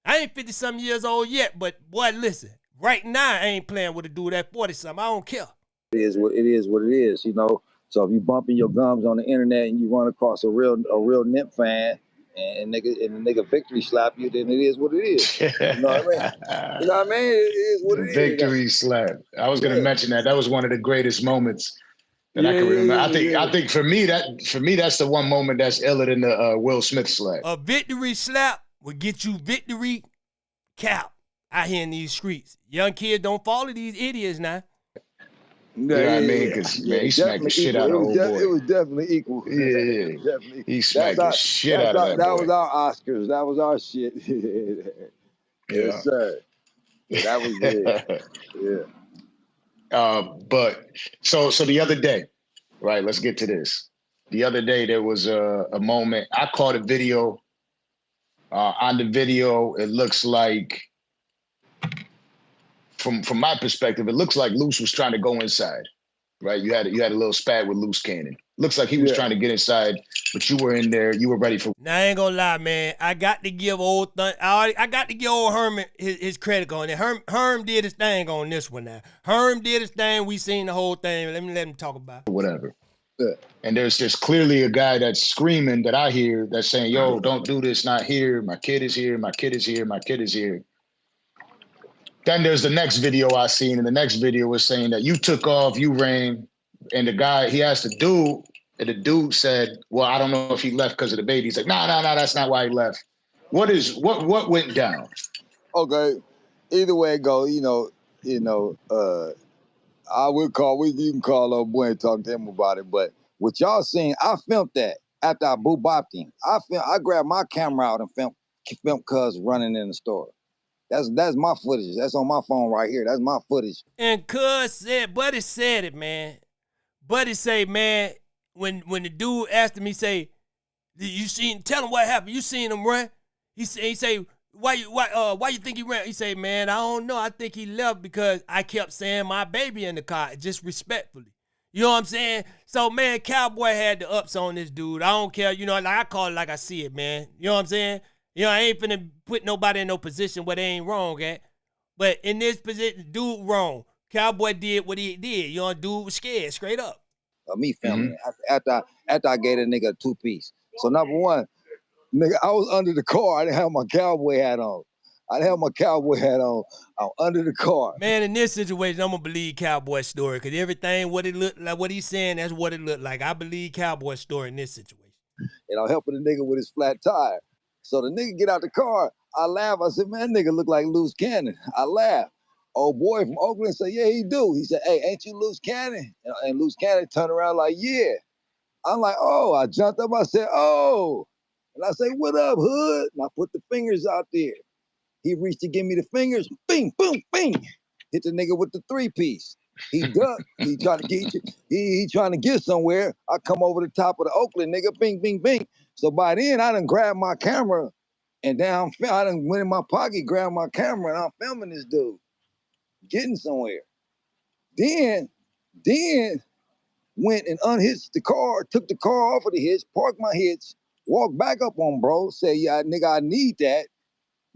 I ain't 50-something years old yet, but boy, listen. Right now, I ain't playing with a dude at 40-something. I don't care. It is what it is, you know. So if you bumping your gums on the internet and you run across a real Nip fan and the nigga victory slap you, then it is what it is. You know what I mean? You know what I mean? It is what it is. Victory slap. I was going to mention that. That was one of the greatest moments that I can remember. I think for me that's the one moment that's iller than the Will Smith slap. A victory slap will get you victory cap out here in these streets. Young kids don't follow these idiots now. You know what I mean? Because, man, he smacked the shit out of old boy. It was definitely equal. Yeah. Definitely. He smacked the shit out of that boy. That was our Oscars. That was our shit. Yes, sir. Yeah, that was it. Yeah. But so the other day, right, let's get to this. The other day, there was a moment. I caught a video. On the video, it looks like, from my perspective, it looks like Luce was trying to go inside, right? You had a little spat with Luce Cannon. Looks like he was trying to get inside, but you were in there. You were ready for. Now I ain't gonna lie, man. I got to give old Herman his credit on it. Herm did his thing on this one. Now Herm did his thing. We seen the whole thing. Let him talk about it. Whatever. Yeah. And there's just clearly a guy that's screaming that I hear that's saying, "Yo, don't do this. Not here. My kid is here. My kid is here. My kid is here." Then there's the next video I seen, and the next video was saying that you took off, you ran, and the guy, he asked the dude, and the dude said, "Well, I don't know if he left because of the baby." He's like, "No, that's not why he left." What went down? Okay, either way it go, you know, I would call, you can call old boy and talk to him about it, but what y'all seen, I filmed that after I boo-bopped him. I grabbed my camera out and filmed Cuz running in the store. That's my footage. That's on my phone right here. That's my footage. And Cuz said, Buddy said it, man. Buddy say, man, when the dude asked him, he say, tell him what happened. You seen him run? He say, why you think he ran? He say, man, I don't know. I think he left because I kept saying my baby in the car, just respectfully. You know what I'm saying? So, man, Cowboy had the ups on this dude. I don't care. You know, like I call it like I see it, man. You know what I'm saying? You know, I ain't finna put nobody in no position where they ain't wrong at. But in this position, dude wrong. Cowboy did what he did. You know, dude was scared, straight up. Me filming after I gave a nigga a 2-piece. So number one, nigga, I was under the car. I didn't have my cowboy hat on. I'm under the car. Man, in this situation, I'm gonna believe Cowboy's story because everything what it looked like, what he's saying, that's what it looked like. I believe Cowboy's story in this situation. And I'm helping the nigga with his flat tire. So the nigga get out the car. I laugh. I said, man, that nigga look like Luce Cannon. I laugh. Old boy from Oakland said, yeah, he do. He said, hey, ain't you Luce Cannon? And Luce Cannon turned around like, yeah. I'm like, oh, I jumped up. I said, oh. And I say, what up, hood? And I put the fingers out there. He reached to give me the fingers. Bing, boom, bing. Hit the nigga with the 3-piece. He ducked. He trying to get somewhere. I come over the top of the Oakland, nigga, bing, bing, bing. So by then, I done grabbed my camera and down. I done went in my pocket, grabbed my camera, and I'm filming this dude getting somewhere. Then went and unhitched the car, took the car off of the hitch, parked my hitch, walked back up on bro, said, yeah, nigga, I need that.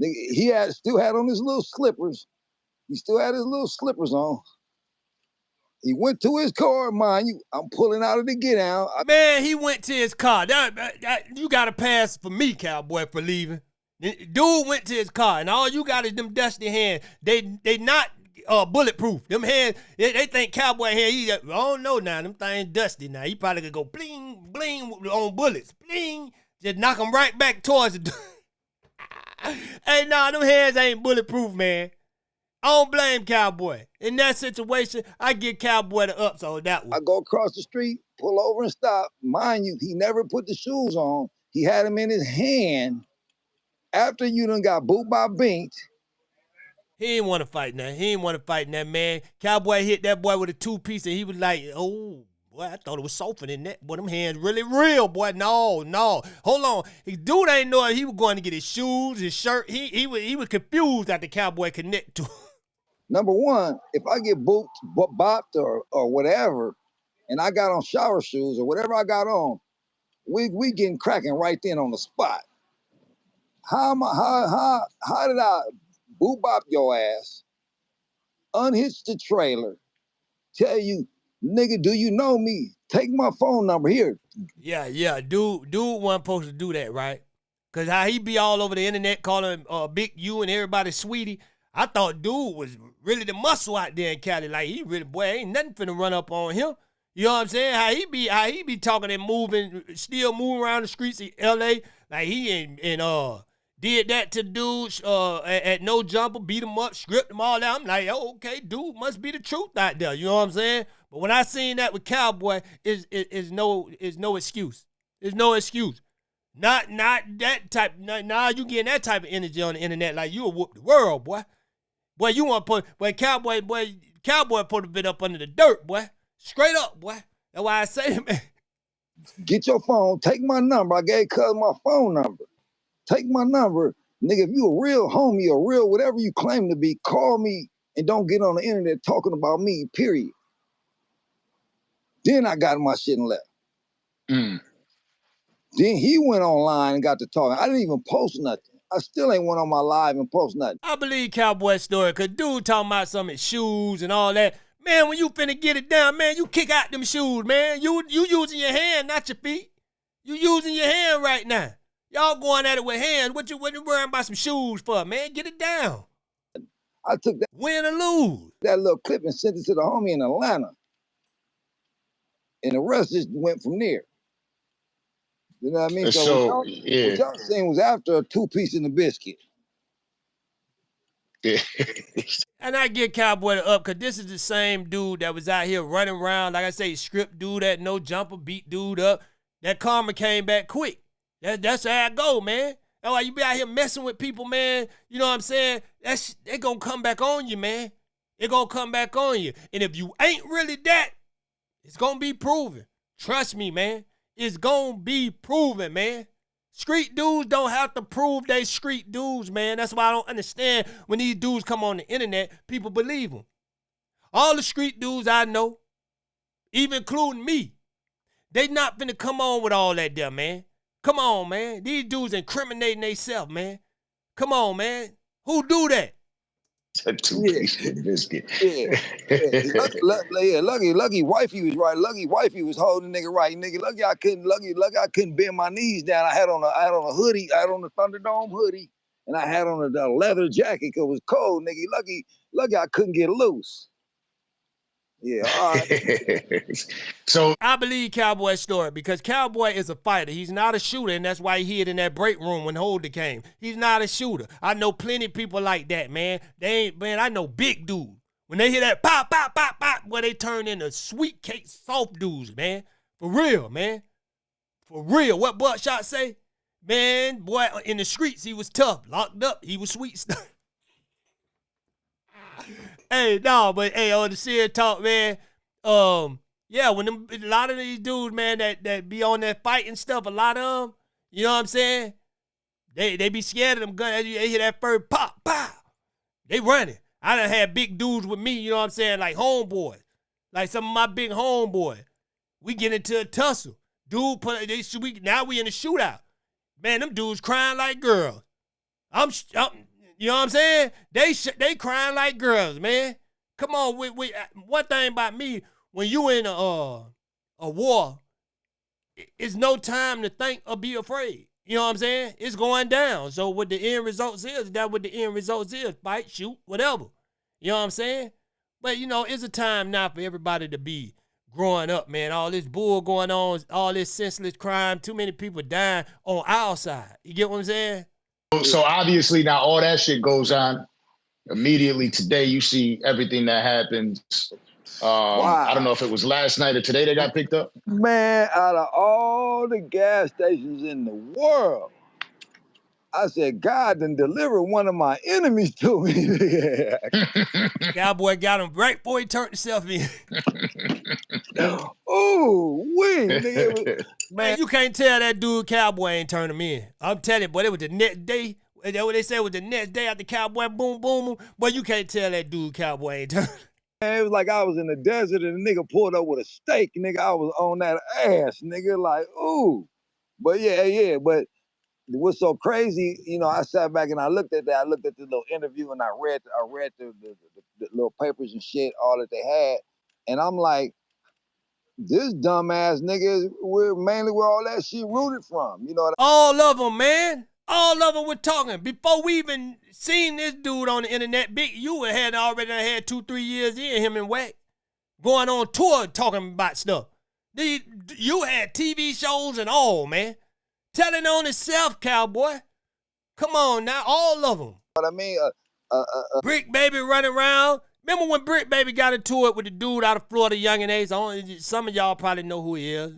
Nigga, he still had on his little slippers. He still had his little slippers on. He went to his car, mind you. I'm pulling out of the get out. Man, he went to his car. You got to pass for me, Cowboy, for leaving. Dude went to his car, and all you got is them dusty hands. They not bulletproof. Them hands, they think Cowboy hand, I don't know now. Them things dusty now. He probably could go bling, bling on bullets. Bling. Just knock them right back towards the Hey, nah, them hands ain't bulletproof, man. I don't blame Cowboy. In that situation, I give Cowboy the ups on that one. I go across the street, pull over and stop. Mind you, he never put the shoes on. He had them in his hand. After you done got boot by Binks. He ain't want to fight now. He ain't want to fight now, man. Cowboy hit that boy with a two-piece, and he was like, oh, boy, I thought it was softer than that. Boy, them hands really real, boy. No. Hold on. His dude ain't know he was going to get his shoes, his shirt. He was confused after Cowboy connect to him. Number one, if I get bopped or whatever, and I got on shower shoes or whatever I got on, we getting cracking right then on the spot. How did I boot bop your ass, unhitch the trailer, tell you, nigga, do you know me? Take my phone number here. Yeah. Dude wasn't supposed to do that, right? Because how he be all over the internet calling Big U and everybody sweetie. I thought dude was really the muscle out there in Cali. Like, he really, boy, ain't nothing finna run up on him. You know what I'm saying? How he be talking and moving, still moving around the streets of L.A. Like, he did that to dudes at No Jumper, beat him up, stripped him all out. I'm like, oh, okay, dude must be the truth out there. You know what I'm saying? But when I seen that with Cowboy, is no excuse. There's no excuse. Not that type. Nah, you getting that type of energy on the internet like you will whoop the world, boy. Boy, you want to put, Cowboy put a bit up under the dirt, boy. Straight up, boy. That's why I say, man. Get your phone, take my number. I gave cuz my phone number. Take my number. Nigga, if you a real homie or real whatever you claim to be, call me and don't get on the internet talking about me, period. Then I got my shit and left. Then he went online and got to talking. I didn't even post nothing. I still ain't went on my live and post nothing. I believe Cowboy's story, because dude talking about some of his shoes and all that. Man, when you finna get it down, man, you kick out them shoes, man. You using your hand, not your feet. You using your hand right now. Y'all going at it with hands. What you worrying about some shoes for, man? Get it down. I took that win or lose that little clip and sent it to the homie in Atlanta. And the rest just went from there. You know what I mean? So what y'all saying was after a two-piece in the biscuit. Yeah. And I get Cowboy the up, because this is the same dude that was out here running around, like I say, strip dude at No Jumper, beat dude up. That karma came back quick. That's how I go, man. That's why you be out here messing with people, man. You know what I'm saying? They gonna come back on you, man. They gonna come back on you. And if you ain't really that, it's gonna be proven. Trust me, man. It's gonna be proven, man. Street dudes don't have to prove they street dudes, man. That's why I don't understand when these dudes come on the internet, people believe them. All the street dudes I know, even including me, they not finna come on with all that there, man. Come on, man. These dudes incriminating themselves, man. Come on, man. Who do that? A two-piece biscuit. Lucky wifey was right. Lucky wifey was holding nigga right. Nigga, lucky I couldn't bend my knees down. I had on a hoodie. I had on a Thunderdome hoodie, and I had on a leather jacket because it was cold. Nigga, lucky I couldn't get loose. Yeah, all right. So I believe Cowboy's story, because Cowboy is a fighter. He's not a shooter, and that's why he hid in that break room when Holder came. He's not a shooter. I know plenty of people like that, man. I know big dudes. When they hear that pop, pop, pop, pop, boy, they turn into sweet cake, soft dudes, man. For real, man. For real. What Buckshot say? Man, boy, in the streets, he was tough. Locked up, he was sweet stuff. Hey, no, but hey, on the serious talk, man. Yeah, when a lot of these dudes, man, that be on that fight and stuff, a lot of them, you know what I'm saying? They be scared of them guns. They hear that first pop, pop. They running. I done had big dudes with me, you know what I'm saying? Like homeboys. Like some of my big homeboys. We get into a tussle. Dude, now we in a shootout. Man, them dudes crying like girls. You know what I'm saying? They crying like girls, man. Come on, one thing about me, when you in a war, it's no time to think or be afraid. You know what I'm saying? It's going down. So what the end results is, that's what the end results is. Fight, shoot, whatever. You know what I'm saying? But, you know, it's a time now for everybody to be growing up, man. All this bull going on, all this senseless crime, too many people dying on our side. You get what I'm saying? So obviously now all that shit goes on immediately. Today you see everything that happens. Wow. I don't know if it was last night or today they got picked up. Man, out of all the gas stations in the world, I said, God done delivered one of my enemies to me. Cowboy got him right before he turned himself in. Ooh, nigga. Man, you can't tell that dude Cowboy ain't turned him in. I'm telling you, but it was the next day. That's what they said was the next day after Cowboy boom, boom, boom. But you can't tell that dude Cowboy ain't turned. Man, it was like I was in the desert and a nigga pulled up with a steak, nigga. I was on that ass, nigga, like, ooh. But yeah, but what's so crazy, you know, I sat back and I looked at that. I looked at the little interview and I read the little papers and shit, all that they had. And I'm like, this dumbass nigga is mainly where all that shit rooted from. You know what all of them, man. All of them were talking. Before we even seen this dude on the internet, Big U had already had 2-3 years in him and Wack going on tour talking about stuff. You had TV shows and all, man. Telling on himself, Cowboy. Come on now, all of them. What I mean? Bricc Baby running around. Remember when Bricc Baby got into it with the dude out of Florida, Young and Ace? Some of y'all probably know who he is.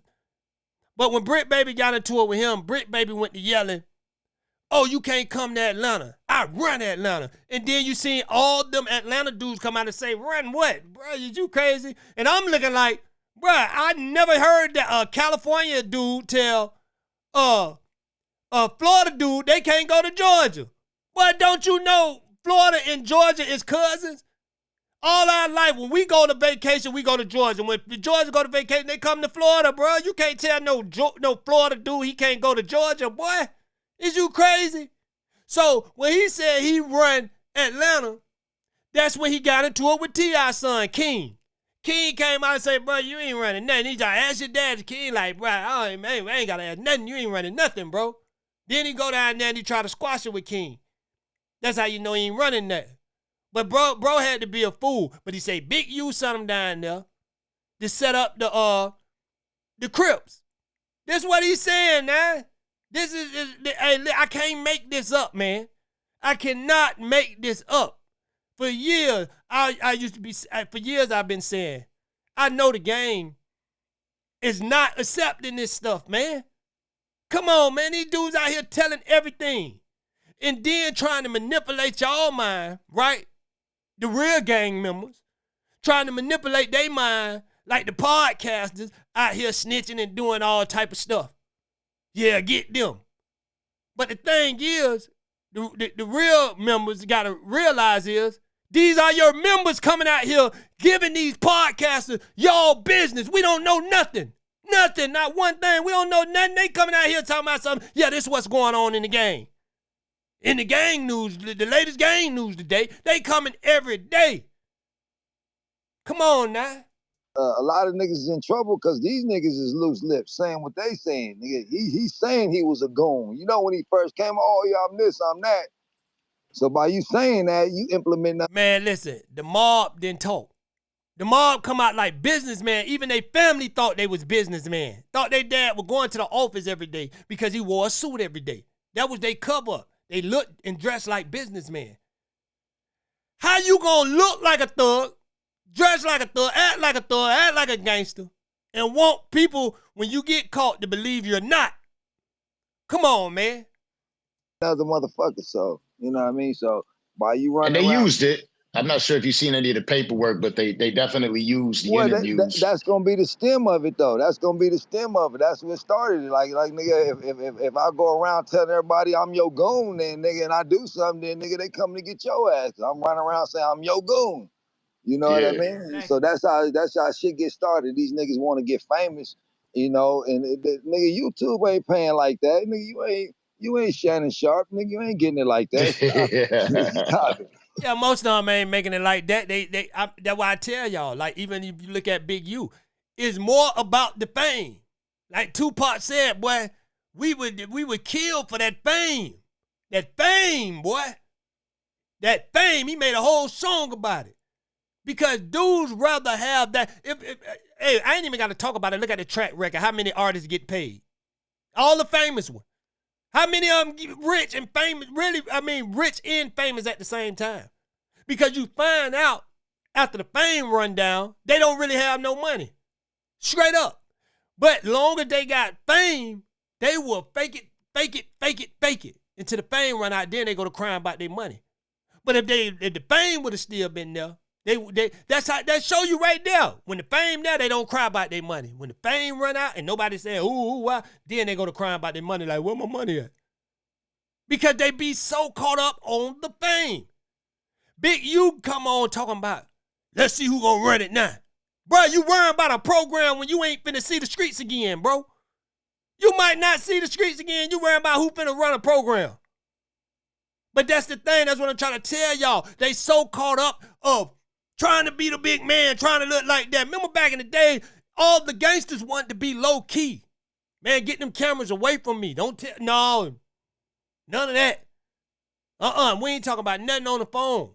But when Bricc Baby got into it with him, Bricc Baby went to yelling, oh, you can't come to Atlanta. I run Atlanta. And then you seen all them Atlanta dudes come out and say, run what? Bro, is you crazy? And I'm looking like, bro, I never heard that California dude tell Florida dude they can't go to Georgia. But don't you know Florida and Georgia is cousins? All our life, when we go to vacation, we go to Georgia. When Georgia go to vacation, they come to Florida, bro. You can't tell no Florida dude he can't go to Georgia, boy. Is you crazy? So when he said he run Atlanta, that's when he got into it with T.I.'s son, King. King came out and said, bro, you ain't running nothing. He just asked your dad. King like, bro, I ain't got to ask nothing. You ain't running nothing, bro. Then he go down there and he try to squash it with King. That's how you know he ain't running nothing. But bro had to be a fool. But he say Big U sent him down there to set up the Crips. This what he's saying now. This is I can't make this up, man. I cannot make this up. For years, for years I've been saying, I know the game is not accepting this stuff, man. Come on, man. These dudes out here telling everything. And then trying to manipulate y'all mind, right? The real gang members. Trying to manipulate their mind like the podcasters out here snitching and doing all type of stuff. Yeah, get them. But the thing is, the real members got to realize is, these are your members coming out here giving these podcasters y'all business. We don't know nothing. Nothing, not one thing. We don't know nothing. They coming out here talking about something. Yeah, this is what's going on in the game. In the gang news, the latest gang news today, they coming every day. Come on now. A lot of niggas is in trouble because these niggas is loose lips saying what they saying. Nigga, he's saying he was a goon. You know when he first came, oh yeah, I'm this, I'm that. So by you saying that, you implement that. Man, listen, the mob didn't talk. The mob come out like businessmen. Even their family thought they was businessmen. Thought their dad was going to the office every day because he wore a suit every day. That was their cover. They looked and dressed like businessmen. How you gonna look like a thug, dress like a thug, act like a gangster, and want people, when you get caught, to believe you're not? Come on, man. Another motherfucker, so, you know what I mean? So, by you running and they around, used it. I'm not sure if you've seen any of the paperwork, but they definitely use the interviews. That's gonna be the stem of it, though. That's gonna be the stem of it. That's what started it. Like nigga, if I go around telling everybody I'm your goon, then nigga, and I do something, then nigga, they come to get your ass. I'm running around saying I'm your goon. You know what I mean? Exactly. So that's how shit get started. These niggas want to get famous, you know, and nigga, YouTube ain't paying like that. Nigga, you ain't Shannon Sharp. Nigga, you ain't getting it like that. Stop it. Stop it. Yeah, most of them ain't making it like that. That's why I tell y'all, like, even if you look at Big U, it's more about the fame. Like Tupac said, boy, we would kill for that fame. That fame, boy. That fame, he made a whole song about it. Because dudes rather have that. Hey, I ain't even got to talk about it. Look at the track record. How many artists get paid? All the famous ones. How many of them get rich and famous? Really, I mean, rich and famous at the same time. Because you find out after the fame run down, they don't really have no money. Straight up. But long as they got fame, they will fake it until the fame run out. Then they go to crying about their money. But if the fame would have still been there, that show you right there. When the fame there, they don't cry about their money. When the fame run out and nobody say, ooh, why, then they go to crying about their money, like, where my money at? Because they be so caught up on the fame. Big U come on talking about, let's see who gonna run it now. Bro, you worrying about a program when you ain't finna see the streets again, bro. You might not see the streets again. You worrying about who finna run a program. But that's the thing. That's what I'm trying to tell y'all. They so caught up of trying to be the big man, trying to look like that. Remember back in the day, all the gangsters wanted to be low key. Man, get them cameras away from me. Don't tell, no, none of that. We ain't talking about nothing on the phone.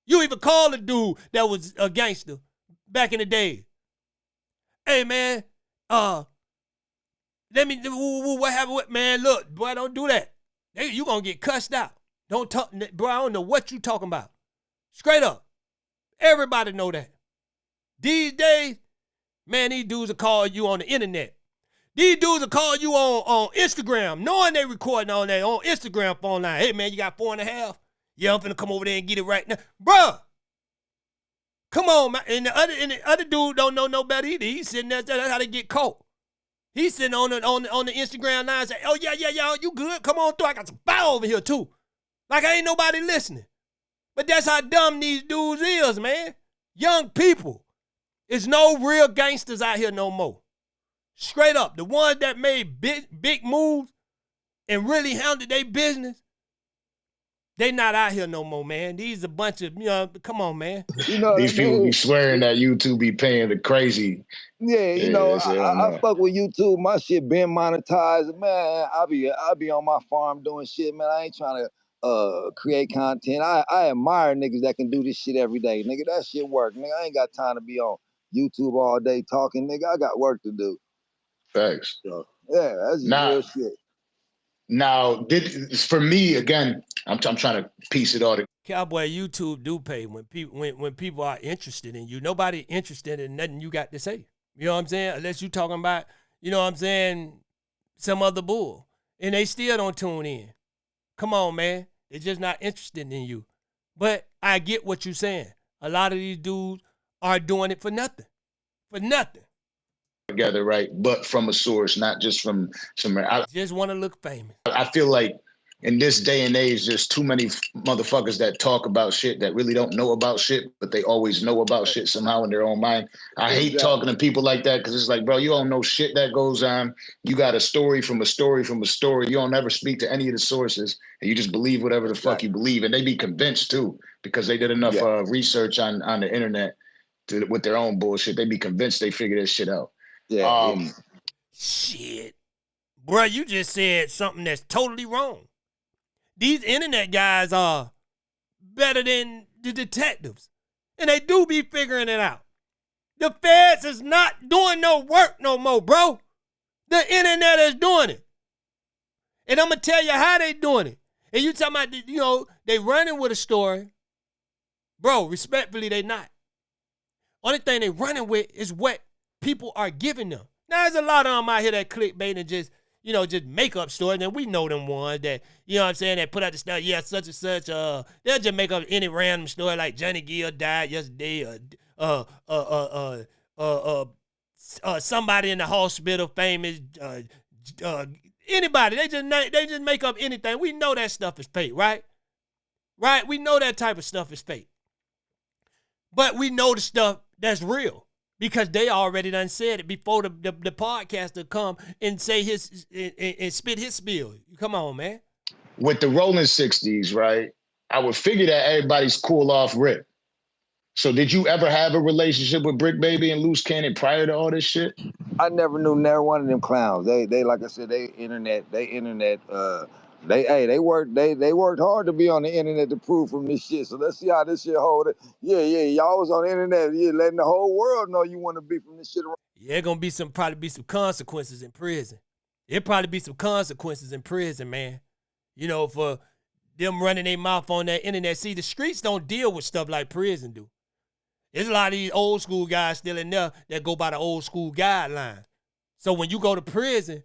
You even called a dude that was a gangster back in the day. Hey, man, what happened with, man, look, boy, don't do that. You gonna get cussed out. Don't talk, bro, I don't know what you talking about. Straight up. Everybody know that. These days, man, these dudes will call you on the internet. These dudes will call you on Instagram, knowing they recording on that on Instagram phone line. Hey, man, you got 4.5? Yeah, I'm finna come over there and get it right now. Bruh, come on, man. And the other dude don't know no better either. He's sitting there, that's how they get caught. He's sitting on the Instagram line saying, oh, yeah, you good? Come on through. I got some fire over here, too. Like, ain't nobody listening. But that's how dumb these dudes is, man. Young people. There's no real gangsters out here no more. Straight up. The ones that made big moves and really handled their business, they not out here no more, man. These a bunch of, come on, man. You know, these people be swearing that YouTube be paying the crazy. Yeah, I fuck with YouTube. My shit been monetized. Man, I be on my farm doing shit, man. I ain't trying to create content. I admire niggas that can do this shit every day. Nigga, that shit work. Nigga, I ain't got time to be on YouTube all day talking. Nigga, I got work to do. Thanks. So, yeah, that's real shit. Now, for me, again, I'm trying to piece it all together. Cowboy, YouTube do pay when people are interested in you. Nobody interested in nothing you got to say. You know what I'm saying? Unless you talking about, you know what I'm saying, some other bull. And they still don't tune in. Come on, man. They're just not interested in you. But I get what you're saying. A lot of these dudes are doing it for nothing. For nothing. Together, right? But from a source, not just from somewhere. I just want to look famous. I feel like in this day and age, there's too many motherfuckers that talk about shit that really don't know about shit, but they always know about shit somehow in their own mind. I hate talking to people like that because it's like, bro, you don't know shit that goes on. You got a story from a story from a story. You don't ever speak to any of the sources, and you just believe whatever the fuck you believe. And they be convinced too because they did enough research on the internet with their own bullshit. They be convinced they figure this shit out. Yeah. Shit. Bro, you just said something that's totally wrong. These internet guys are better than the detectives. And they do be figuring it out. The feds is not doing no work no more, bro. The internet is doing it. And I'm going to tell you how they doing it. And you talking about, they running with a story. Bro, respectfully, they not. Only thing they running with is what people are giving them. Now, there's a lot of them out here that clickbait and just, just make up stories. And we know them ones that, you know what I'm saying, that put out the stuff, yeah, such and such, they'll just make up any random story like Johnny Gill died yesterday, somebody in the hospital famous, anybody. They just make up anything. We know that stuff is fake, right? Right? We know that type of stuff is fake. But we know the stuff that's real because they already done said it before the podcaster come and say his and spit his spiel. Come on, man. With the Rolling 60s, right? I would figure that everybody's cool off rip. So did you ever have a relationship with Bricc Baby and Luce Cannon prior to all this shit? I never knew never one of them clowns. They like I said, they worked hard to be on the internet to prove from this shit. So let's see how this shit hold it. Yeah, y'all was on the internet, letting the whole world know you want to be from this shit around. Yeah, gonna probably be some consequences in prison. It'll probably be some consequences in prison, man. For them running their mouth on that internet. See, the streets don't deal with stuff like prison do. There's a lot of these old school guys still in there that go by the old school guidelines. So when you go to prison,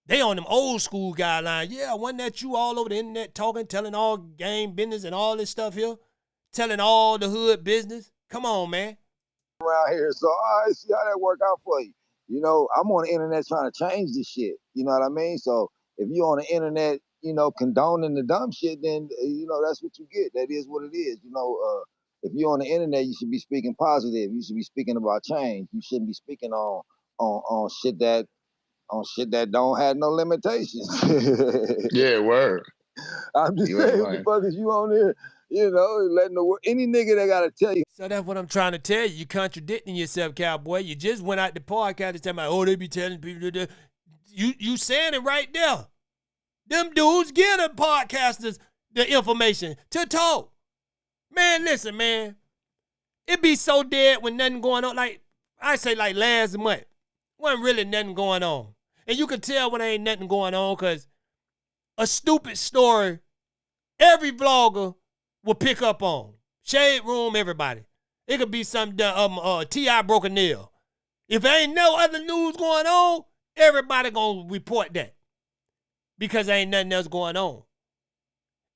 they on them old school guidelines. Yeah, wasn't that you all over the internet talking, telling all gang business and all this stuff here? Telling all the hood business? Come on, man. Around here, so all right, see how that work out for you. I'm on the internet trying to change this shit. You know what I mean? So if you on the internet, condoning the dumb shit, then that's what you get. That is what it is. If you're on the internet, you should be speaking positive. You should be speaking about change. You shouldn't be speaking on shit that don't have no limitations. Yeah, word. I'm just saying, what the fuck is you on there? Letting the world, any nigga that gotta tell you. So that's what I'm trying to tell you. You contradicting yourself, Cowboy. You just went out the podcast and talking about, they be telling people that. You saying it right there. Them dudes give the podcasters the information to talk. Man, listen, man. It be so dead when nothing going on. Like, I say like last month. Wasn't really nothing going on. And you can tell when there ain't nothing going on because a stupid story, every vlogger will pick up on. Shade Room, everybody. It could be something, T.I. broke a nail. If there ain't no other news going on, everybody gonna report that. Because there ain't nothing else going on.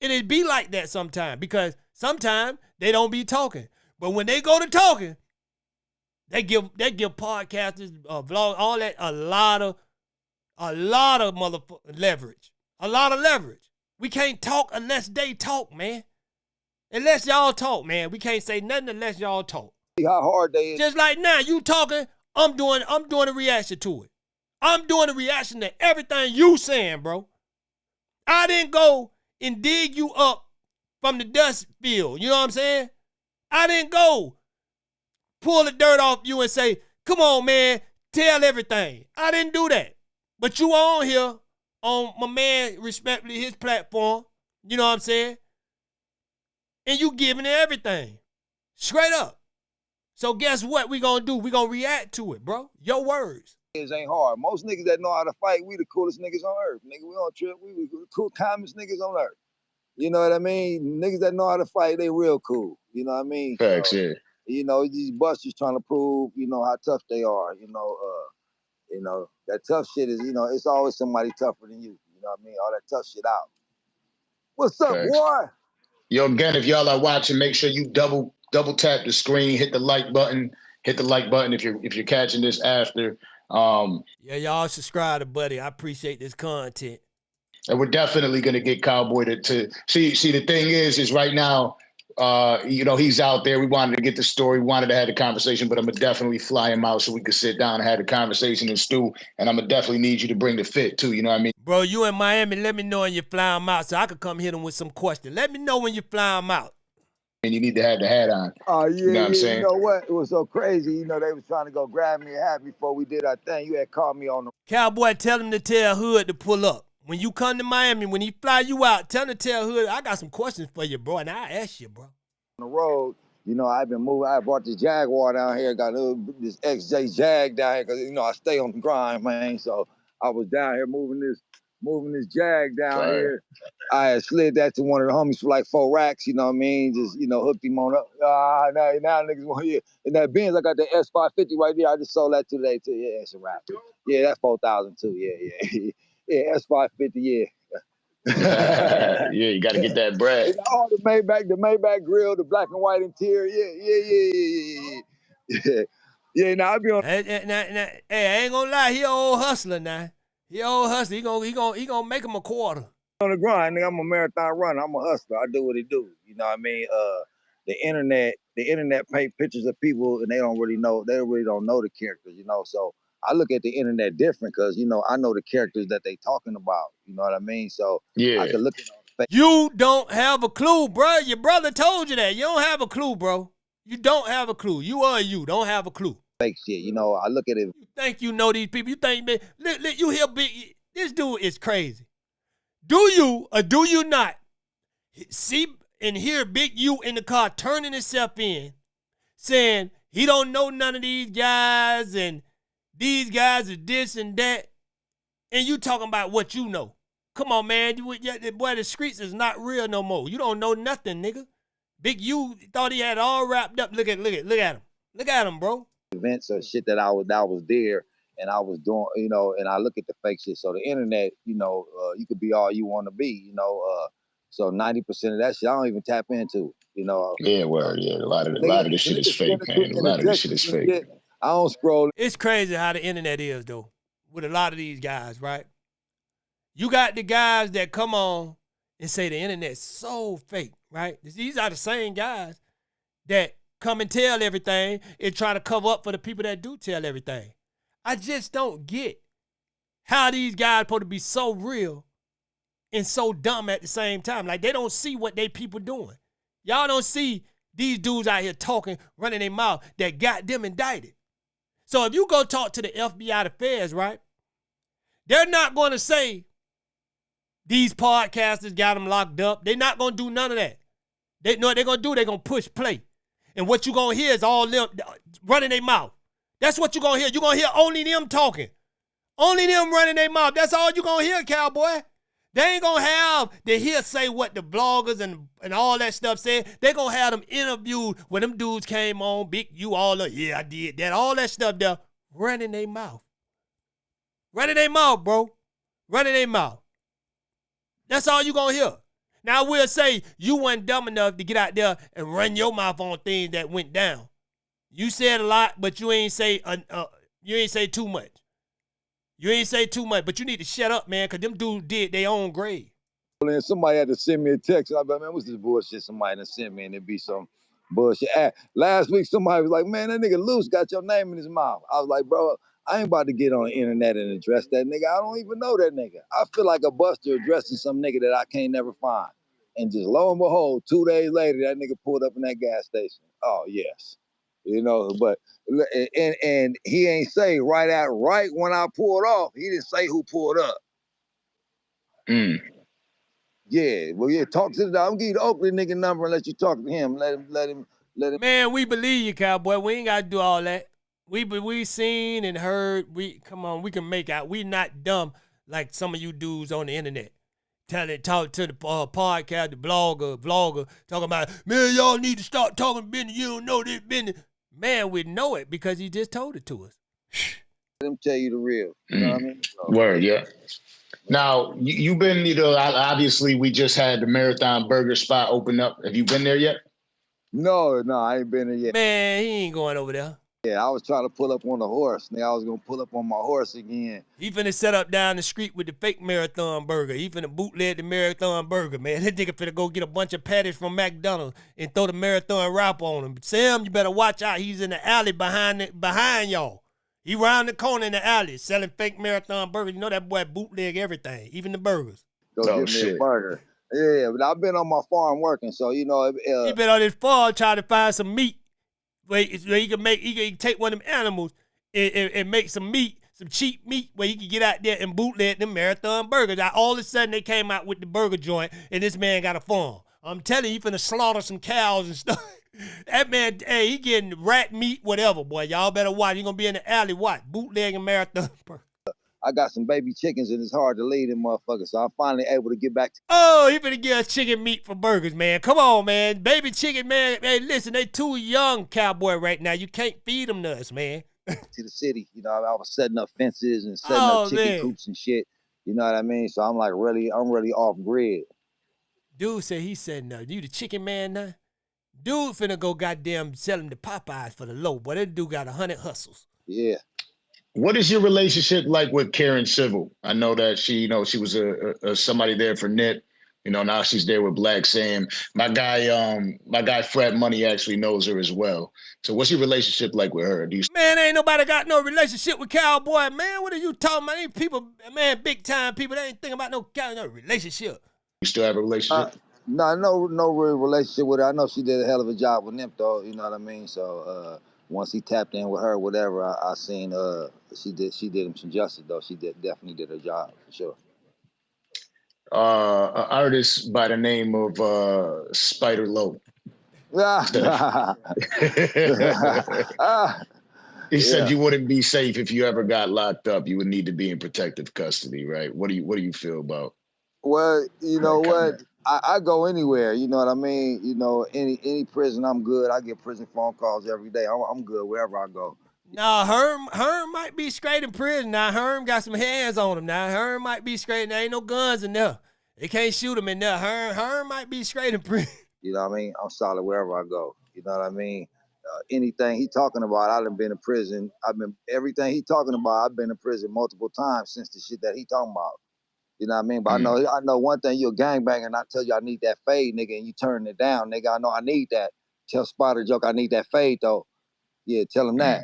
And it be like that sometimes because sometimes they don't be talking. But when they go to talking, they give podcasters, vlog, all that, a lot of motherfucking leverage. A lot of leverage. We can't talk unless they talk, man. Unless y'all talk, man. We can't say nothing unless y'all talk. How hard they is. Just like now, you talking, I'm doing a reaction to it. I'm doing a reaction to everything you saying, bro. I didn't go and dig you up from the dust field. You know what I'm saying? I didn't go pull the dirt off you and say, come on, man, tell everything. I didn't do that. But you on here on my man, respectfully, his platform. You know what I'm saying? And you giving it everything. Straight up. So guess what we gonna do? We gonna react to it, bro. Your words. It ain't hard. Most niggas that know how to fight, we the coolest niggas on earth. Nigga, we don't trip. We the cool, calmest niggas on earth. You know what I mean? Niggas that know how to fight, they real cool. You know what I mean? Facts, yeah. These busters trying to prove, how tough they are. That tough shit is, it's always somebody tougher than you. You know what I mean? All that tough shit out. What's up, Facts. boy? Yo, again, if y'all are watching, make sure you double tap the screen, hit the like button. Hit the like button if you're catching this after. Yeah, y'all subscribe to Buddy. I appreciate this content. And we're definitely gonna get Cowboy to see. The thing is right now, he's out there. We wanted to get the story, we wanted to have the conversation, but I'm gonna definitely fly him out so we could sit down and have the conversation and stew. And I'm gonna definitely need you to bring the fit too. You know what I mean? Bro, you in Miami, let me know when you fly him out so I could come hit him with some questions. Let me know when you fly him out. And you need to have the hat on. Oh, yeah, you know what I'm saying? You know what? It was so crazy. They was trying to go grab me a hat before we did our thing. You had called me on the... Cowboy, tell him to tell Hood to pull up. When you come to Miami, when he fly you out, tell him to tell Hood, I got some questions for you, bro, and I'll ask you, bro. On the road, I've been moving. I brought this Jaguar down here, got this XJ Jag down here, because, I stay on the grind, man. So I was down here moving this Jag down here. I had slid that to one of the homies for like 4 racks, you know what I mean? Just, hooked him on up. Now niggas want to hear. And that Benz, I got the S550 right there. I just sold that today too. Yeah, it's a wrap. Yeah, that's 4,000 too. Yeah. Yeah, S550, yeah. Yeah, you got to get that bread. Oh, the Maybach grill, the black and white interior. Yeah. Yeah, now I be on. Hey, I ain't gonna lie, he an old hustler now. He an old hustler. He gonna make him a quarter. On the grind, nigga. I'm a marathon runner. I'm a hustler. I do what it do. You know what I mean? The internet paint pictures of people and they really don't know the characters, you know. So I look at the internet different because, you know, I know the characters that they talking about. You know what I mean? So yeah. I can look at all. You don't have a clue, bro. Your brother told you that. You don't have a clue, bro. You don't have a clue. You don't have a clue. Fake shit, you know. I look at it. You think you know these people. You think, man, you hear big. This dude is crazy. Do you or do you not see and hear Big U in the car turning himself in, saying he don't know none of these guys and these guys are this and that, and you talking about what you know? Come on, man. Boy, the streets is not real no more. You don't know nothing, nigga. Big U thought he had it all wrapped up. Look at him. Look at him, bro. Events or shit that I was there and I was doing, you know, and I look at the fake shit. So the internet, you know, you could be all you want to be, you know. So 90% of that shit I don't even tap into, you know. Yeah, word. Yeah, a lot of this shit is fake, man. A lot of this shit is fake. I don't scroll. It's crazy how the internet is, though, with a lot of these guys, right? You got the guys that come on and say the internet's so fake, right? These are the same guys that come and tell everything and try to cover up for the people that do tell everything. I just don't get how these guys supposed to be so real and so dumb at the same time. Like, they don't see what they people doing. Y'all don't see these dudes out here talking, running their mouth that got them indicted. So if you go talk to the FBI, the feds, right, they're not going to say these podcasters got them locked up. They're not going to do none of that. They know what they're going to do. They're going to push play. And what you're going to hear is all them running their mouth. That's what you're going to hear. You're going to hear only them talking. Only them running their mouth. That's all you're going to hear, Cowboy. They ain't going to have the hearsay what the bloggers and all that stuff said. They're going to have them interviewed when them dudes came on, Big U, all of, yeah, I did that. All that stuff there, running their mouth. Running their mouth, bro. Running their mouth. That's all you going to hear. Now, I will say you wasn't dumb enough to get out there and run your mouth on things that went down. You said a lot, but you ain't say too much. You ain't say too much, but you need to shut up, man, because them dudes did their own grade. And somebody had to send me a text. I was like, man, what's this bullshit somebody done sent me? And it'd be some bullshit. Last week, somebody was like, man, that nigga Luce got your name in his mouth. I was like, bro, I ain't about to get on the internet and address that nigga. I don't even know that nigga. I feel like a buster addressing some nigga that I can't never find. And just lo and behold, 2 days later, that nigga pulled up in that gas station. Oh, yes. You know, but, and he ain't say right when I pulled off, he didn't say who pulled up. Yeah, well, yeah, talk to the, I'm give you the Oakland nigga number and let you talk to him. Let him. Man, we believe you, Cowboy. We ain't got to do all that. We seen and heard. Come on, we can make out. We not dumb like some of you dudes on the internet. Talk to the podcast, the vlogger, talking about, man, y'all need to start talking business. You don't know this business. Man, we know it because he just told it to us. Let him tell you the real. You know what I mean? So, word, yeah. Now, you've been, you know, obviously we just had the Marathon Burger spot open up. Have you been there yet? No, I ain't been there yet. Man, he ain't going over there. Yeah, I was trying to pull up on the horse. Nigga, I was going to pull up on my horse again. He finna set up down the street with the fake Marathon Burger. He finna bootleg the Marathon Burger, man. That nigga finna go get a bunch of patties from McDonald's and throw the Marathon wrap on him. Sam, you better watch out. He's in the alley behind y'all. He round the corner in the alley selling fake Marathon Burgers. You know that boy bootleg everything, even the burgers. Go get me a burger. Yeah, but I've been on my farm working, so, you know. He been on his farm trying to find some meat. Where he can take one of them animals and make some meat, some cheap meat, where he can get out there and bootleg them Marathon Burgers. Now, all of a sudden, they came out with the burger joint, and this man got a farm. I'm telling you, he finna slaughter some cows and stuff. That man, hey, he getting rat meat, whatever, boy. Y'all better watch. He gonna be in the alley, watch, bootlegging Marathon Burger. I got some baby chickens, and it's hard to lead them motherfuckers, so I'm finally able to get back to. Oh, he finna give us chicken meat for burgers, man. Come on, man. Baby chicken, man. Hey, listen, they too young, Cowboy, right now. You can't feed them to us, man. To the city, you know, I was setting up fences and setting up chicken coops and shit. You know what I mean? So I'm really off grid. Dude said he said, no, you the chicken man now? Dude finna go goddamn sell him the Popeyes for the low. Boy, that dude got 100 hustles. Yeah. What is your relationship like with Karen Civil? I know that she was a somebody there for Nip. Now she's there with Black Sam. My guy Fred Money actually knows her as well. So what's your relationship like with her? Man, ain't nobody got no relationship with Cowboy, man. What are you talking about? These people, man, big time people, they ain't thinking about no relationship. You still have a relationship? No real relationship with her. I know she did a hell of a job with Nip, though. You know what I mean? So once he tapped in with her, whatever, I seen she did him some justice, though. She definitely did her job for sure. An artist by the name of Spider Low. He said you wouldn't be safe if you ever got locked up. You would need to be in protective custody, right? What do you feel about? Well, you know what? I go anywhere. You know what I mean? Any prison, I'm good. I get prison phone calls every day. I'm good wherever I go. Nah, Herm might be straight in prison. Now, Herm got some hands on him. Now, Herm might be straight. There ain't no guns in there. They can't shoot him in there. Herm might be straight in prison. You know what I mean? I'm solid wherever I go. You know what I mean? Anything he talking about, I done been in prison. Everything he talking about, I've been in prison multiple times since the shit that he talking about. You know what I mean? But I know one thing, you're a gangbanger, and I tell you I need that fade, nigga, and you turn it down, nigga. I know I need that. Tell Spider Joke I need that fade, though. Yeah, tell him that.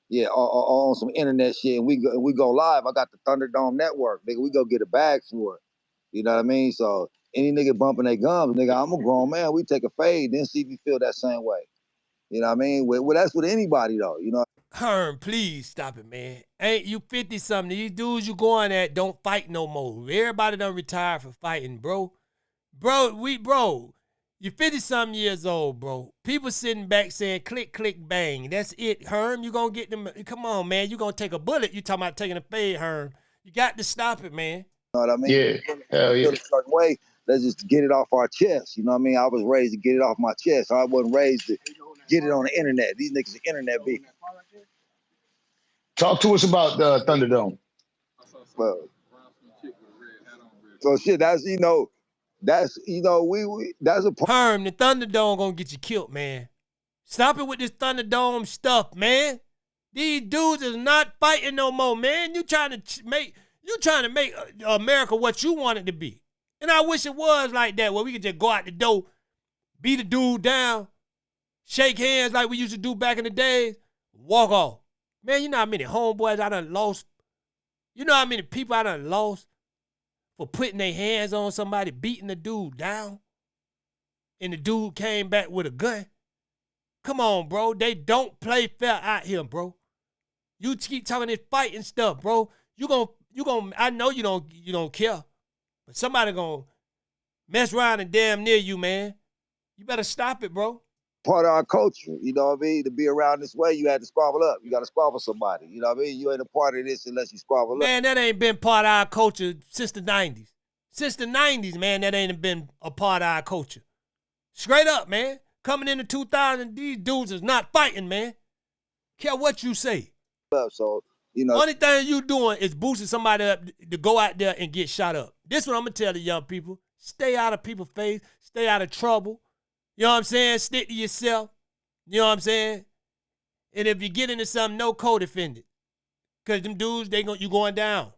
Yeah, on some internet shit, and we go live. I got the Thunderdome Network, nigga. We go get a bag for it. You know what I mean? So any nigga bumping their gums, nigga, I'm a grown man. We take a fade, then see if you feel that same way. You know what I mean? Well, that's with anybody, though, you know? Herm, please stop it, man. Ain't you 50-something? These dudes you going at don't fight no more. Everybody done retired for fighting, bro. Bro, you 50-something years old, bro. People sitting back saying click, click, bang. That's it, Herm. You gonna get them. Come on, man. You gonna take a bullet. You talking about taking a fade, Herm. You got to stop it, man. You know what I mean? Yeah. Hell yeah. Feel a certain way. Let's just get it off our chest. You know what I mean? I was raised to get it off my chest. I wasn't raised to get it on the internet. These niggas are internet beef. Talk to us about the Thunderdome. Well, so shit, that's we that's a part. Herm, the Thunderdome gonna get you killed, man. Stop it with this Thunderdome stuff, man. These dudes is not fighting no more, man. You trying to make America what you want it to be. And I wish it was like that, where we could just go out the door, beat a dude down, shake hands like we used to do back in the days, walk off. Man, you know how many homeboys I done lost? You know how many people I done lost for putting their hands on somebody, beating the dude down, and the dude came back with a gun? Come on, bro. They don't play fair out here, bro. You keep talking this fighting stuff, bro. You gon' I know you don't care. But somebody gonna mess around and damn near you, man. You better stop it, bro. Part of our culture, you know what I mean? To be around this way, you had to squabble up. You got to squabble somebody, you know what I mean? You ain't a part of this unless you squabble up. Man, that ain't been part of our culture since the 90s. Since the 90s, man, that ain't been a part of our culture. Straight up, man. Coming into 2000, these dudes is not fighting, man. Care what you say. So, you know. Only thing you doing is boosting somebody up to go out there and get shot up. This what I'm going to tell the young people. Stay out of people's face. Stay out of trouble. You know what I'm saying? Stick to yourself. You know what I'm saying? And if you get into something, no co-defend it. Because them dudes, you going down.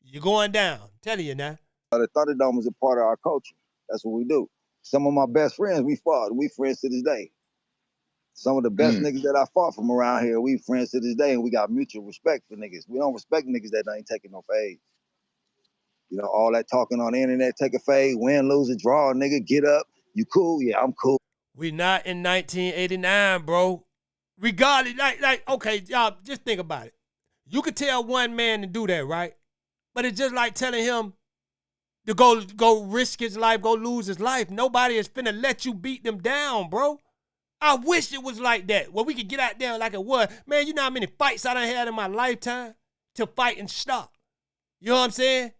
You're going down. I'm telling you now. The Thunderdome is a part of our culture. That's what we do. Some of my best friends, we fought. We friends to this day. Some of the best niggas that I fought from around here, we friends to this day, and we got mutual respect for niggas. We don't respect niggas that ain't taking no fade. You know, all that talking on the internet, take a fade, win, lose, or draw, nigga, get up. You cool? Yeah, I'm cool. We not in 1989, bro. Regardless, okay, y'all, just think about it. You could tell one man to do that, right? But it's just like telling him to go risk his life, go lose his life. Nobody is finna let you beat them down, bro. I wish it was like that, where we could get out there like it was. Man, you know how many fights I done had in my lifetime to fight and stop? You know what I'm saying?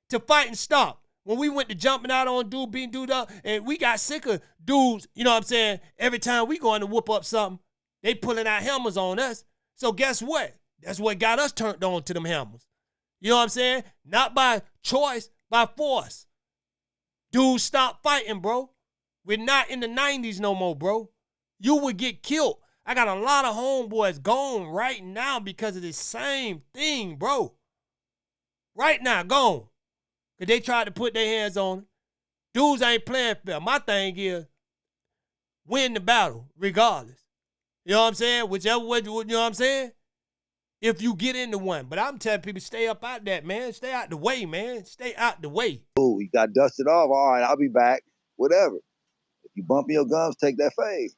To fight and stop. When we went to jumping out on dude, beating dude up, and we got sick of dudes, you know what I'm saying? Every time we going to whoop up something, they pulling out hammers on us. So guess what? That's what got us turned on to them hammers. You know what I'm saying? Not by choice, by force. Dude, stop fighting, bro. We're not in the 90s no more, bro. You would get killed. I got a lot of homeboys gone right now because of this same thing, bro. Right now, gone. Because they tried to put their hands on it. Dudes ain't playing fair. My thing is, win the battle, regardless. You know what I'm saying? Whichever way, you know what I'm saying? If you get into one. But I'm telling people, stay up out that, man. Stay out the way, man. Stay out the way. Ooh, you got dusted off. All right, I'll be back. Whatever. If you bump your guns, take that fade.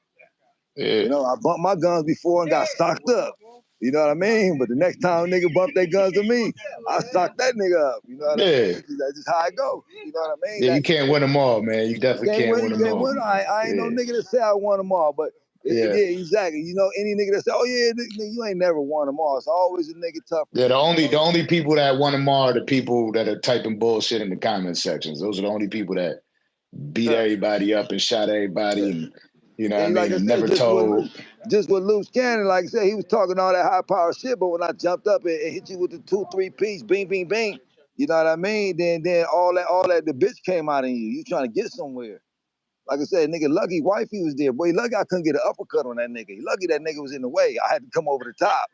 Yeah. You know, I bumped my guns before and got socked up. You know what I mean? But the next time a nigga bump their guns to me, I sock that nigga up. You know what I mean? That's just how it go. You know what I mean? Yeah, you can't win them all, man. You definitely can't win them all. I ain't no nigga that say I won them all, but yeah, exactly. You know, any nigga that say, oh yeah, nigga, you ain't never won them all. It's always a nigga tough. Yeah, the only people that won them all are the people that are typing bullshit in the comment sections. Those are the only people that beat everybody up and shot everybody and you know what I mean, like and never told. Just with Luce Cannon, like I said, he was talking all that high power shit, but when I jumped up and hit you with the 2-3 piece, bing, bing, bing, you know what I mean? Then all that, the bitch came out in you. You trying to get somewhere. Like I said, nigga, lucky wifey was there. Boy, lucky I couldn't get an uppercut on that nigga. Lucky that nigga was in the way. I had to come over the top.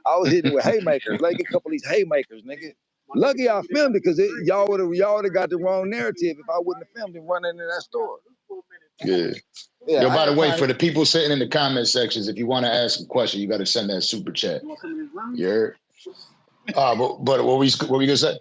I was hitting with haymakers. Like a couple of these haymakers, nigga. Lucky I filmed it because y'all would have got the wrong narrative if I wouldn't have filmed him running in that store. Yeah. Yo, by the way, for the people sitting in the comment sections, if you want to ask a question, you got to send that super chat. You heard? But what we gonna say?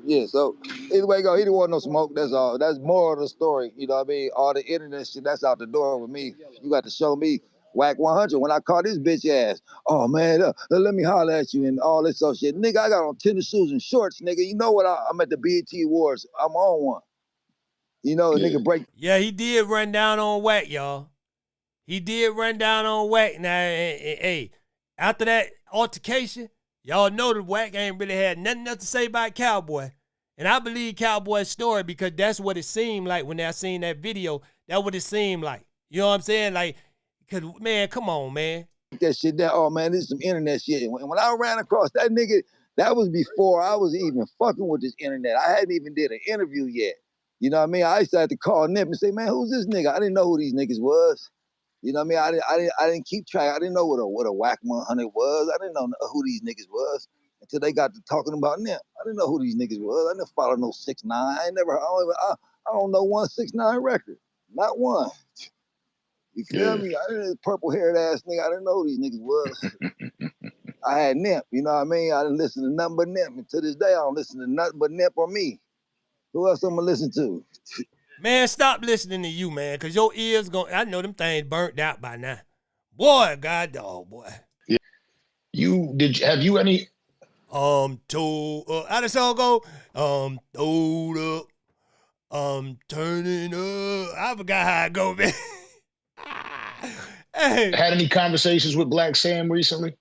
Yeah, so either way go, he didn't want no smoke, that's all. That's more of the story, you know what I mean? All the internet shit, that's out the door with me. You got to show me whack 100 when I caught this bitch ass. Oh man, let me holler at you and all this other shit. Nigga, I got on tennis shoes and shorts, nigga. You know what? I'm at the BET Awards. I'm on one. You know, nigga break. Yeah, he did run down on whack, y'all. He did run down on whack. Now, hey, after that altercation, y'all know the whack ain't really had nothing else to say about Cowboy. And I believe Cowboy's story because that's what it seemed like when I seen that video. That's what it seemed like. You know what I'm saying? Like, because, man, come on, man. That shit there, oh, man, this is some internet shit. When I ran across that nigga, that was before I was even fucking with this internet. I hadn't even did an interview yet. You know what I mean? I used to have to call Nip and say, man, who's this nigga? I didn't know who these niggas was. You know what I mean? I didn't keep track. I didn't know what a whack 100 was. I didn't know who these niggas was until they got to talking about Nip. I didn't know who these niggas was. I never followed no 6ix9ine. I don't know one 6ix9ine record. Not one. You feel me? I didn't purple haired ass nigga. I didn't know who these niggas was. I had Nip. You know what I mean? I didn't listen to nothing but Nip. And to this day, I don't listen to nothing but Nip or me. Who else I'm gonna listen to? Man, stop listening to you, man, because your ears I know them things burnt out by now. Boy, God dog, boy. Yeah. Have you any how the song go? Throwed up. Turning up. I forgot how it go, man. Hey. Had any conversations with Black Sam recently?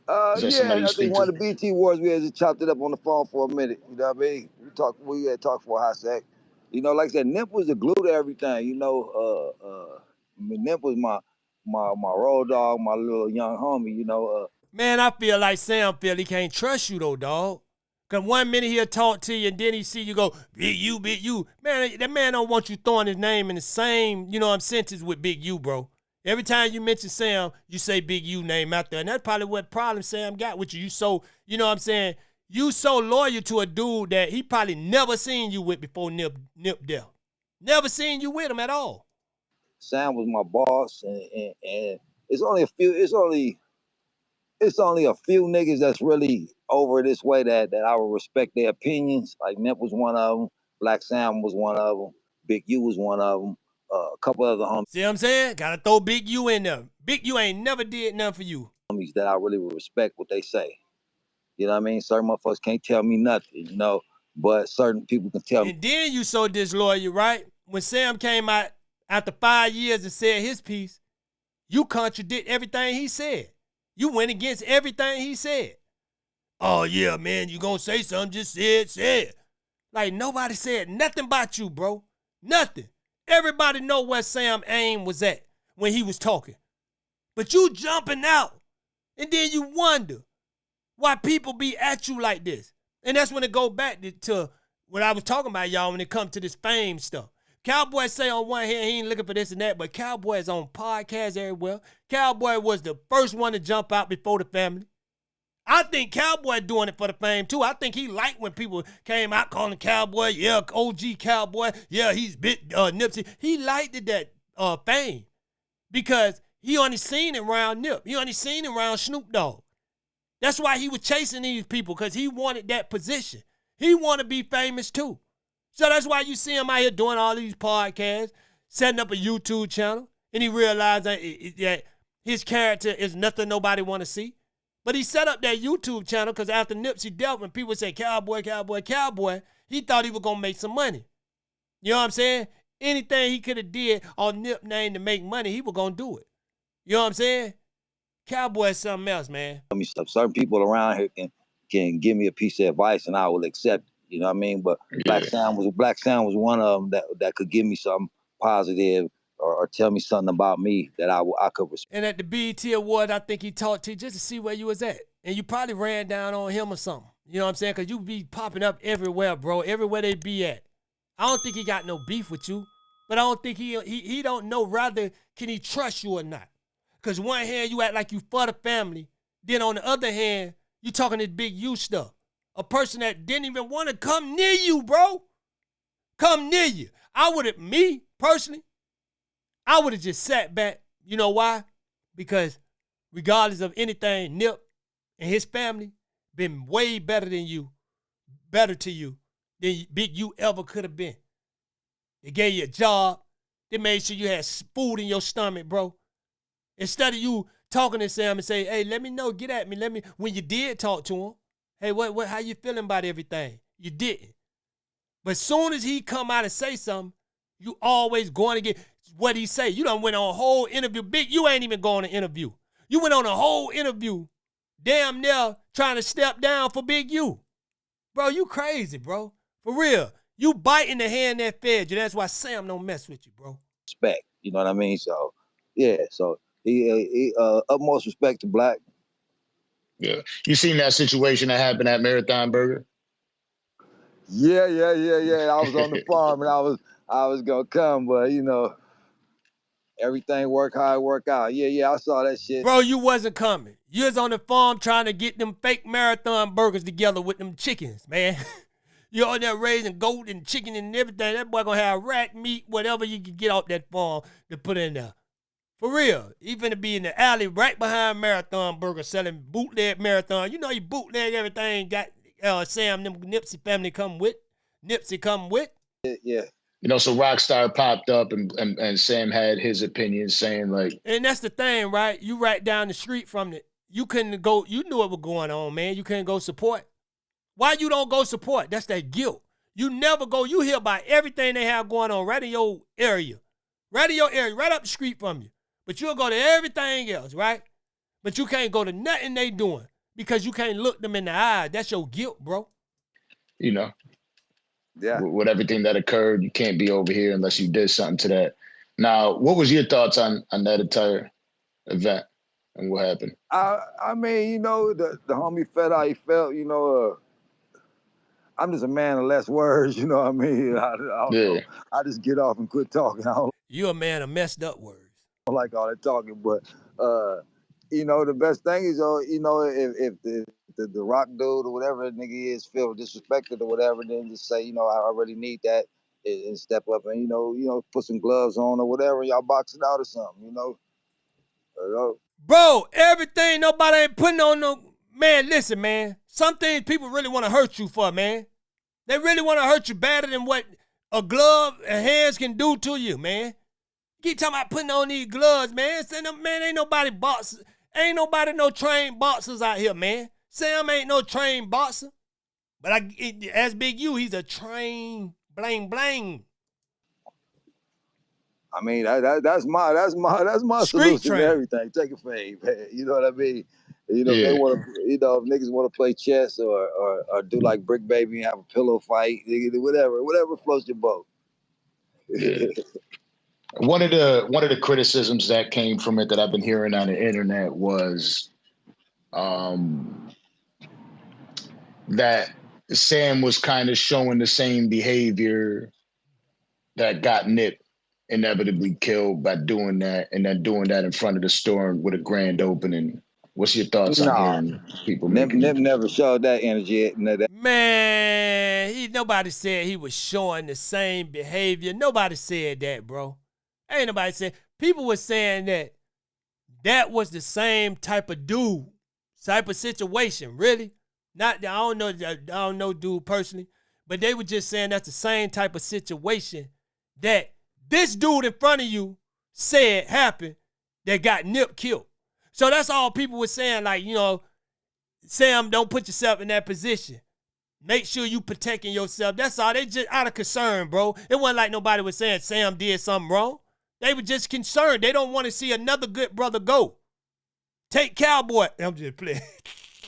I think one of the BT Wars, we had just chopped it up on the phone for a minute. You know what I mean? We had talked for a hot sec. You know, like I said, Nip was the glue to everything. You know, Nip was my road dog, my little young homie. You know. Man, I feel like Sam feel he can't trust you though, dog. Cause one minute he'll talk to you and then he see you go, Big U, Big U. Man, that man don't want you throwing his name in the same, sentence with Big U, bro. Every time you mention Sam, you say Big U name out there. And that's probably what problem Sam got with you. You so, you know what I'm saying? You so loyal to a dude that he probably never seen you with before Nip death. Never seen you with him at all. Sam was my boss, and it's only a few niggas that's really over this way that I would respect their opinions. Like Nip was one of them, Black Sam was one of them, Big U was one of them. A couple other homies. See what I'm saying? Gotta throw Big U in there. Big U ain't never did nothing for you. Homies that I really respect what they say. You know what I mean? Certain motherfuckers can't tell me nothing, you know, but certain people can tell me. And then you so disloyal, right? When Sam came out after 5 years and said his piece, you contradict everything he said. You went against everything he said. Oh, yeah, man, you gonna say something, just say it. Like, nobody said nothing about you, bro. Nothing. Everybody know where Sam aim was at when he was talking. But you jumping out, and then you wonder, Why people be at you like this? And that's when it go back to what I was talking about, y'all, when it comes to this fame stuff. Cowboy say on one hand he ain't looking for this and that, but Cowboy is on podcasts everywhere. Cowboy was the first one to jump out before the family. I think Cowboy doing it for the fame too. I think he liked when people came out calling Cowboy, yeah, OG Cowboy, yeah, he's bit Nipsey. He liked that fame because he only seen it around Nip. He only seen it around Snoop Dogg. That's why he was chasing these people, because he wanted that position. He wanted to be famous too. So that's why you see him out here doing all these podcasts, setting up a YouTube channel, and he realized that his character is nothing nobody want to see. But he set up that YouTube channel because after Nipsey dealt, when people say Cowboy, Cowboy, Cowboy, he thought he was going to make some money. You know what I'm saying? Anything he could have did on Nip name to make money, he was going to do it. You know what I'm saying? Cowboy is something else, man. Certain people around here can give me a piece of advice and I will accept it. You know what I mean? But Black Sound was one of them that could give me something positive or tell me something about me that I could respect. And at the BET Awards, I think he talked to you just to see where you was at. And you probably ran down on him or something. You know what I'm saying? Because you be popping up everywhere, bro. Everywhere they be at. I don't think he got no beef with you. But I don't think he don't know rather can he trust you or not. Because one hand, you act like you for the family. Then on the other hand, you talking this big you stuff. A person that didn't even want to come near you, bro. Come near you. Me, personally, I would have just sat back. You know why? Because regardless of anything, Nip and his family been way better to you than Big U ever could have been. They gave you a job. They made sure you had food in your stomach, bro. Instead of you talking to Sam and say, hey, let me know, get at me, when you did talk to him, hey, how you feeling about everything? You didn't. But as soon as he come out and say something, you always going to get what he say. You done went on a whole interview. Big, you ain't even going to interview. You went on a whole interview, damn near trying to step down for Big U. Bro, you crazy, bro. For real. You biting the hand that fed you. That's why Sam don't mess with you, bro. Respect, you know what I mean? So, yeah, so he utmost respect to Black. Yeah. You seen that situation that happened at Marathon Burger? Yeah. I was on the farm and I was gonna come, but you know, everything work how it work out. Yeah, I saw that shit. Bro, you wasn't coming. You was on the farm trying to get them fake Marathon burgers together with them chickens, man. You on there raising goat and chicken and everything. That boy gonna have rat meat, whatever you can get off that farm to put in there. For real. He finna be in the alley right behind Marathon Burger selling bootleg Marathon. You know you bootleg everything got Sam Nipsey family come with. Nipsey come with. Yeah. You know, so Rockstar popped up and Sam had his opinion saying like. And that's the thing, right? You right down the street from it. You couldn't go, you knew what was going on, man. You couldn't go support. Why you don't go support? That's that guilt. You never go, you hear about everything they have going on right in your area. Right in your area, right up the street from you. But you'll go to everything else, right? But you can't go to nothing they doing because you can't look them in the eye. That's your guilt, bro. You know. Yeah. With everything that occurred, you can't be over here unless you did something to that. Now, what was your thoughts on that entire event and what happened? I mean, you know, the homie felt how he felt, you know, I'm just a man of less words, you know what I mean? I don't know. I just get off and quit talking. You a man of messed up words. I don't like all that talking, but you know, the best thing is, you know, if the rock dude or whatever that nigga is feel disrespected or whatever, then just say, you know, I really need that and step up and, you know, put some gloves on or whatever, y'all box it out or something, you know? Bro, everything nobody ain't putting on no, man, listen, man. Some things people really want to hurt you for, man. They really want to hurt you better than what a glove and hands can do to you, man. Keep talking about putting on these gloves, man. Man, ain't nobody boxers. Ain't nobody no trained boxers out here, man. Sam ain't no trained boxer. But as Big U, he's a trained bling bling. I mean, that's my Street solution to everything. Take a fade, man. You know what I mean? You know, Yeah. They want to, you know, if niggas want to play chess or do like Bricc Baby and have a pillow fight, whatever floats your boat. Yeah. One of the criticisms that came from it that I've been hearing on the internet was that Sam was kind of showing the same behavior that got Nip inevitably killed by doing that, and then doing that in front of the store with a grand opening. What's your thoughts on hearing people making Nip never showed that energy. Man, nobody said he was showing the same behavior. Nobody said that, bro. Ain't nobody said. People were saying that was the same type of dude, type of situation. Really, not. I don't know dude personally, but they were just saying that's the same type of situation that this dude in front of you said happened that got Nip killed. So that's all people were saying. Like, you know, Sam, don't put yourself in that position. Make sure you protecting yourself. That's all. They just out of concern, bro. It wasn't like nobody was saying Sam did something wrong. They were just concerned. They don't want to see another good brother go. Take Cowboy. I'm just playing.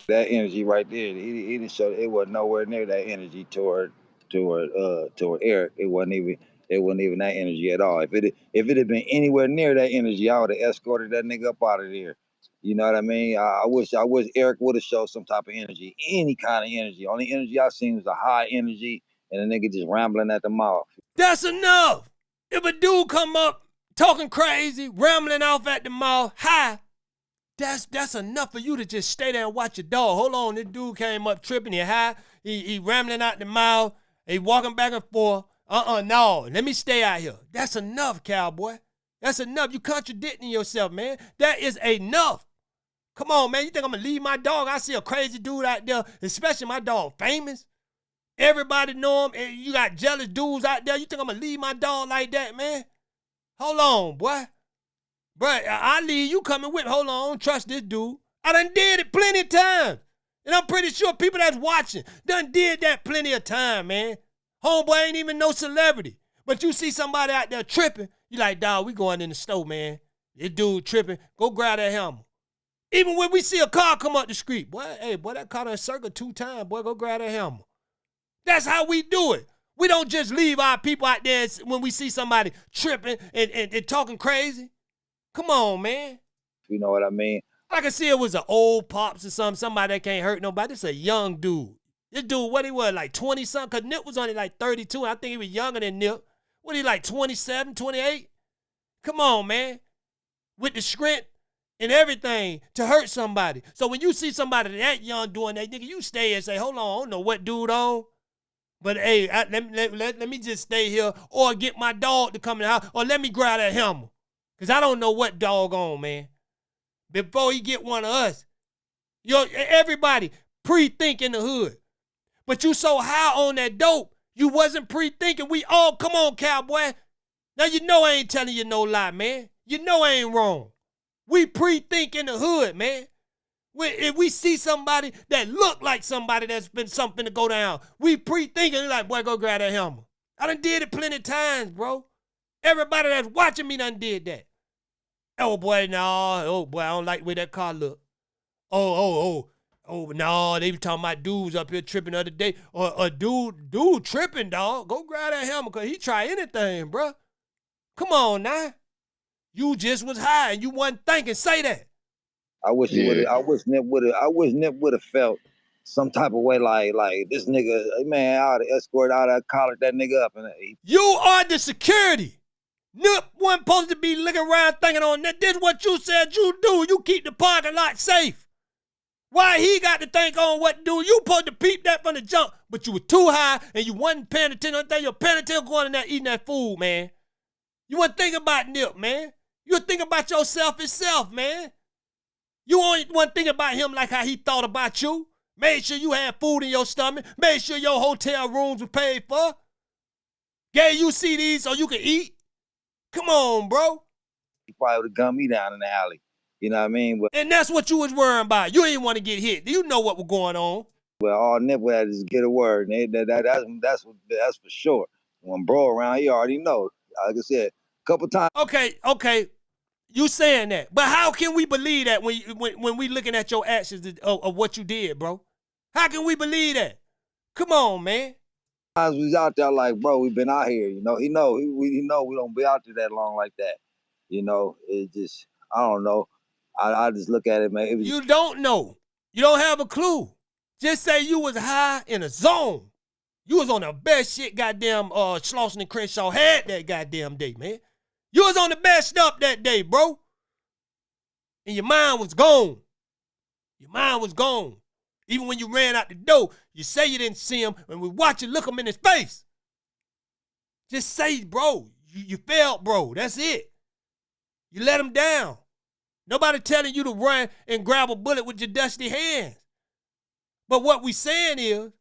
That energy right there, he didn't show. It wasn't nowhere near that energy toward Eric. It wasn't even that energy at all. If it had been anywhere near that energy, I would have escorted that nigga up out of there. You know what I mean? I wish Eric would have showed some type of energy, any kind of energy. Only energy I seen was a high energy and a nigga just rambling at the mouth. That's enough. If a dude come up talking crazy, rambling off at the mouth, high, that's enough for you to just stay there and watch your dog. Hold on, this dude came up tripping, he high, he rambling out the mouth, he walking back and forth. No, let me stay out here. That's enough, Cowboy. That's enough. You contradicting yourself, man. That is enough. Come on, man. You think I'm going to leave my dog? I see a crazy dude out there, especially my dog famous. Everybody know him. And you got jealous dudes out there. You think I'm going to leave my dog like that, man? Hold on, boy. Bruh, I leave you coming with. Hold on, I don't trust this dude. I done did it plenty of times. And I'm pretty sure people that's watching done did that plenty of time, man. Homeboy ain't even no celebrity. But you see somebody out there tripping, you like, dawg, we going in the store, man. This dude tripping. Go grab that hammer. Even when we see a car come up the street, boy, hey, boy, that car done circled 2 times, boy, go grab that hammer. That's how we do it. We don't just leave our people out there when we see somebody tripping and talking crazy. Come on, man. You know what I mean? I can see it was an old pops or somebody that can't hurt nobody. This a young dude. This dude, what he was, like 20-something? Because Nip was only like 32. I think he was younger than Nip. What he like, 27, 28? Come on, man. With the strength and everything to hurt somebody. So when you see somebody that young doing that, nigga, you stay and say, hold on, I don't know what dude on. But hey, let me just stay here or get my dog to come in the house or let me grab that hammer. Because I don't know what dog on, man. Before he get one of us. Everybody pre-think in the hood. But you so high on that dope, you wasn't pre-thinking. We all, come on, Cowboy. Now you know I ain't telling you no lie, man. You know I ain't wrong. We pre-think in the hood, man. If we see somebody that look like somebody that's been something to go down, we pre-thinking like, boy, go grab that hammer. I done did it plenty of times, bro. Everybody that's watching me done did that. Oh, boy, no. Oh, boy, I don't like the way that car look. Oh, no, they be talking about dudes up here tripping the other day. Or a dude tripping, dog. Go grab that hammer because he try anything, bro. Come on, now. You just was high and you wasn't thinking. Say that. I wish Nip would have felt some type of way like this nigga, man, I ought to escort, I ought to collar that nigga up. And you are the security. Nip wasn't supposed to be looking around thinking on that. This is what you said you do. You keep the parking lot safe. Why he got to think on what to do? You supposed to peep that from the jump, but you were too high and you wasn't paying attention. You were paying attention going in there eating that food, man. You weren't thinking about Nip, man. You were thinking about your selfish self, man. You only wasn't thinking about him like how he thought about you. Made sure you had food in your stomach. Made sure your hotel rooms were paid for. Gave you CDs so you could eat. Come on, bro. He probably would have gunned me down in the alley. You know what I mean? And that's what you was worrying about. You didn't want to get hit. You know what was going on. Well, all Nip would have to just get a word. That's for sure. When bro around, he already know. Like I said, a couple times. Okay. You saying that. But how can we believe that when we looking at your actions of what you did, bro? How can we believe that? Come on, man. We was out there like, bro, we been out here, you know. He know we don't be out there that long like that. You know, it just, I don't know. I just look at it, man. You don't know. You don't have a clue. Just say you was high in a zone. You was on the best shit goddamn Slauson and Crenshaw had that goddamn day, man. You was on the best stuff that day, bro. And your mind was gone. Your mind was gone. Even when you ran out the door, you say you didn't see him. When we watch you, look him in his face. Just say, bro, you failed, bro. That's it. You let him down. Nobody telling you to run and grab a bullet with your dusty hands. But what we saying is,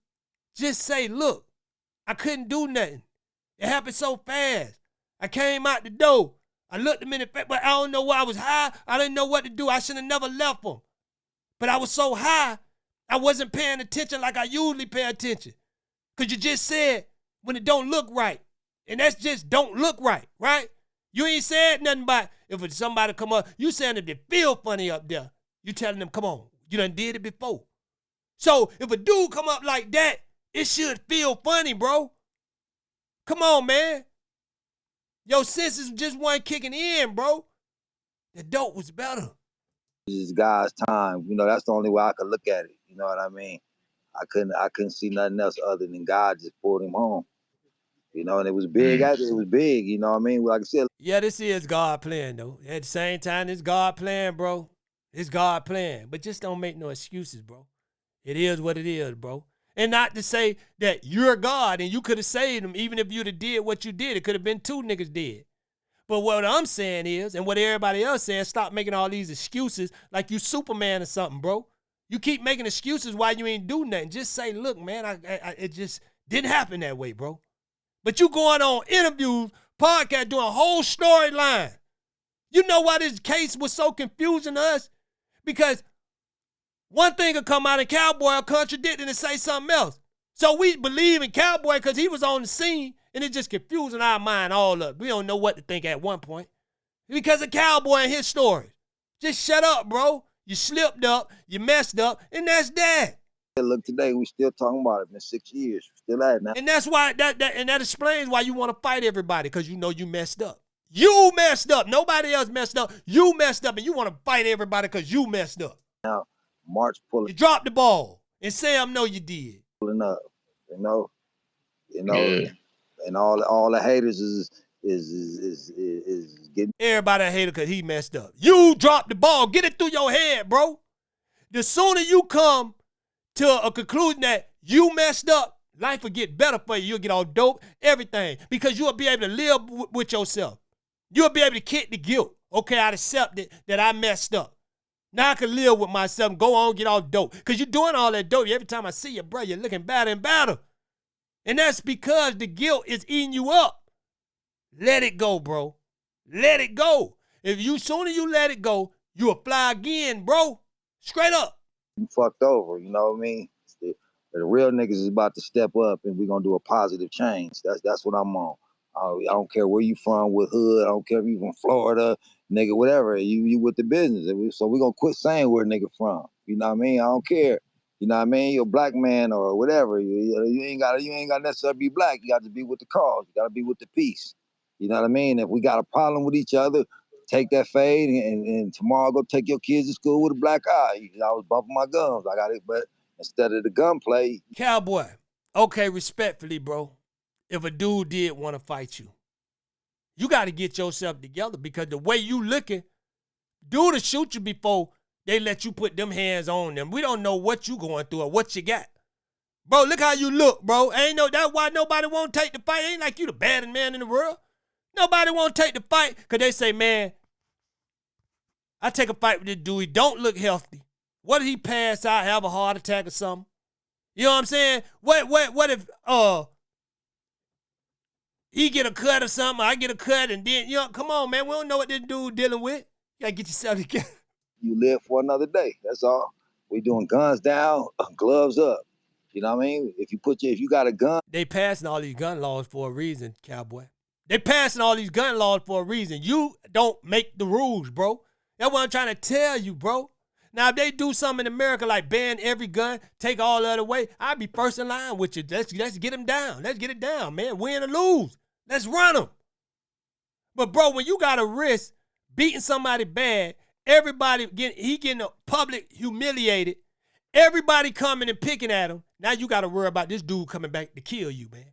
just say, look, I couldn't do nothing. It happened so fast. I came out the door. I looked him in the face, but I don't know why I was high. I didn't know what to do. I should have never left him. But I was so high, I wasn't paying attention like I usually pay attention. Because you just said when it don't look right. And that's just don't look right, right? You ain't said nothing about if somebody come up. You saying if they feel funny up there. You telling them, come on, you done did it before. So if a dude come up like that, it should feel funny, bro. Come on, man. Your senses just weren't kicking in, bro. The dope was better. This is God's time. You know, that's the only way I could look at it. You know what I mean? I couldn't see nothing else other than God just pulled him home. You know, and it was big. It was big, you know what I mean? Like I said. Yeah, this is God playing, though. At the same time, it's God playing, bro. It's God playing. But just don't make no excuses, bro. It is what it is, bro. And not to say that you're God and you could have saved him even if you'd have did what you did. It could have been 2 niggas dead. But what I'm saying is, and what everybody else says, stop making all these excuses like you Superman or something, bro. You keep making excuses why you ain't do nothing. Just say, look, man, it just didn't happen that way, bro. But you going on interviews, podcast, doing a whole storyline. You know why this case was so confusing to us? Because one thing will come out and Cowboy will contradict it and say something else. So we believe in Cowboy because he was on the scene and it's just confusing our mind all up. We don't know what to think at one point. Because of Cowboy and his story. Just shut up, bro. You slipped up, you messed up, and that's that. Look, today we still talking about it. Been 6 years. Still at it now. And that's why that explains why you want to fight everybody, because you know you messed up. You messed up. Nobody else messed up. You messed up, and you want to fight everybody because you messed up. Now, March pulling. You dropped the ball, and Sam know you did. Pulling up, you know, and all the haters is getting. Everybody a hater because he messed up. You dropped the ball. Get it through your head, bro. The sooner you come to a conclusion that you messed up, life will get better for you. You'll get all dope, everything, because you'll be able to live with yourself. You'll be able to kick the guilt. Okay, I accepted that I messed up. Now I can live with myself and go on, get all dope. Because you're doing all that dope. Every time I see you, bro, you're looking better and better. And that's because the guilt is eating you up. Let it go, bro. Let it go. Sooner you let it go, you'll fly again, bro. Straight up. You fucked over, you know what I mean? The real niggas is about to step up and we're gonna do a positive change. That's what I'm on. I don't care where you from, what hood, I don't care if you from Florida, nigga, whatever. You with the business. So we're gonna quit saying where nigga from. You know what I mean? I don't care. You know what I mean? You're a black man or whatever. You ain't got necessarily be black. You got to be with the cause. You got to be with the peace. You know what I mean? If we got a problem with each other, take that fade and tomorrow go take your kids to school with a black eye. I was bumping my gums. I got it, but instead of the gunplay. Cowboy, okay, respectfully, bro, if a dude did want to fight you, you got to get yourself together because the way you looking, dude will shoot you before they let you put them hands on them. We don't know what you going through or what you got. Bro, look how you look, bro. That's why nobody won't take the fight. Ain't like you the baddest man in the world. Nobody won't take the fight because they say, man, I take a fight with this dude. He don't look healthy. What if he pass out, have a heart attack or something? You know what I'm saying? What if he get a cut or something, I get a cut, and then, come on, man. We don't know what this dude dealing with. You got to get yourself together. You live for another day. That's all. We doing guns down, gloves up. You know what I mean? If you got a gun. They passing all these gun laws for a reason, Cowboy. They passing all these gun laws for a reason. You don't make the rules, bro. That's what I'm trying to tell you, bro. Now, if they do something in America like ban every gun, take all the other way, I'd be first in line with you. Let's get them down. Let's get it down, man. Win or lose. Let's run them. But, bro, when you got to risk beating somebody bad, everybody getting public humiliated, Everybody coming and picking at him. Now you got to worry about this dude coming back to kill you, man.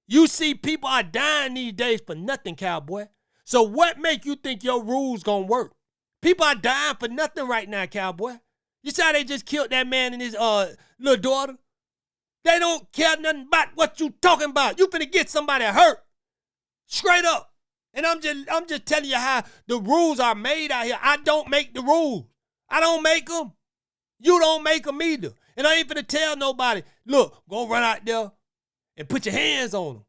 You see people are dying these days for nothing, Cowboy. So what make you think your rules gonna work? People are dying for nothing right now, Cowboy. You see how they just killed that man and his little daughter? They don't care nothing about what you talking about. You finna get somebody hurt. Straight up. And I'm just telling you how the rules are made out here. I don't make the rules. I don't make them. You don't make them either. And I ain't finna tell nobody, look, go run out there and put your hands on him.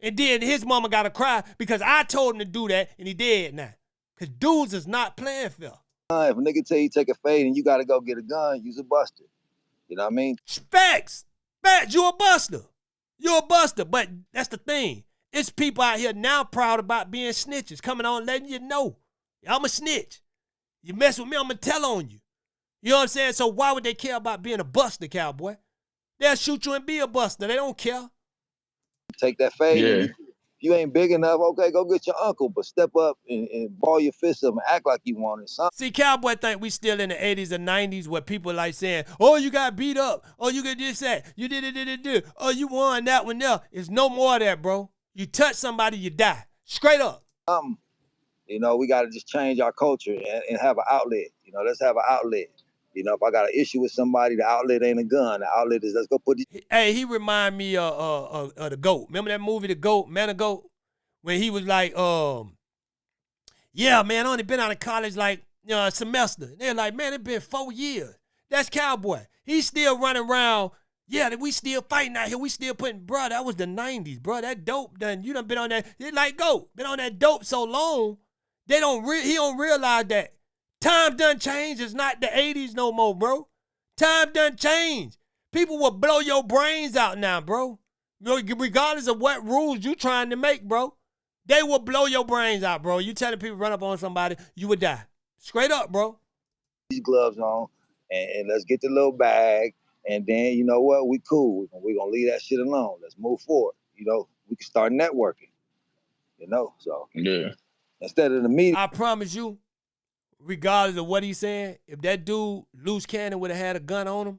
And then his mama got to cry because I told him to do that and he dead now. Because dudes is not playing fair. If a nigga tell you take a fade and you got to go get a gun, use a buster. You know what I mean? Facts. Facts. You a buster. You a buster. But that's the thing. It's people out here now proud about being snitches, coming on letting you know. I'm a snitch. You mess with me, I'm going to tell on you. You know what I'm saying? So why would they care about being a buster, Cowboy? They'll shoot you and be a buster. They don't care. Take that fade. Yeah. If you ain't big enough, okay, go get your uncle. But step up and ball your fist up and act like you want it. See, Cowboy think we still in the 80s and 90s where people like saying, oh, you got beat up. Oh, you got this, that. You did it. Oh, you won that one there. It's no more of that, bro. You touch somebody, you die. Straight up. You know, we got to just change our culture and have an outlet. You know, let's have an outlet. You know, if I got an issue with somebody, the outlet ain't a gun. The outlet is let's go put these. Hey, he remind me of the GOAT. Remember that movie, The GOAT, Man of GOAT? When he was like, yeah, man, I only been out of college like a semester. They're like, man, it been 4 years. That's Cowboy. He's still running around. Yeah, we still fighting out here. We still putting, bro, that was the 90s, bro. That dope done. You done been on that. It's like GOAT. Been on that dope so long. He don't realize that time done changed. It's not the 80s no more, bro. Time done changed. People will blow your brains out now, bro. Regardless of what rules you trying to make, bro. They will blow your brains out, bro. You telling people run up on somebody, you would die. Straight up, bro. These gloves on and let's get the little bag. And then, you know what? We cool. We're going to leave that shit alone. Let's move forward. You know, we can start networking. You know, so. Yeah. Instead of the media. I promise you, regardless of what he's saying, if that dude, Luce Cannon, would have had a gun on him,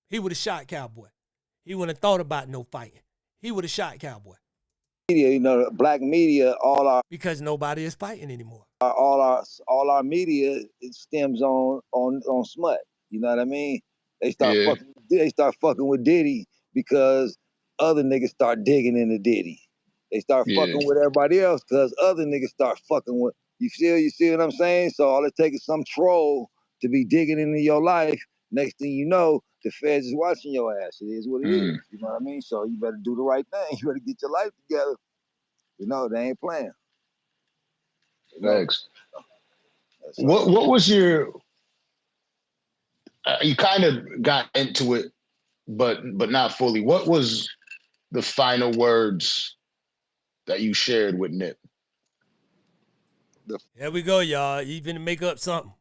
he would have shot Cowboy. He wouldn't have thought about no fighting. He would have shot Cowboy. Media, you know, black media, because nobody is fighting anymore. All our media, it stems on smut. You know what I mean? They start fucking with Diddy because other niggas start digging into Diddy. They start fucking with everybody else because other niggas start fucking with. You see what I'm saying? So all it takes is some troll to be digging into your life. Next thing you know, the feds is watching your ass. It is what it is. You know what I mean? So you better do the right thing. You better get your life together. You know, they ain't playing. Thanks. What was your? You kind of got into it, but not fully. What was the final words that you shared with Nip? There we go, y'all. You finna make up something.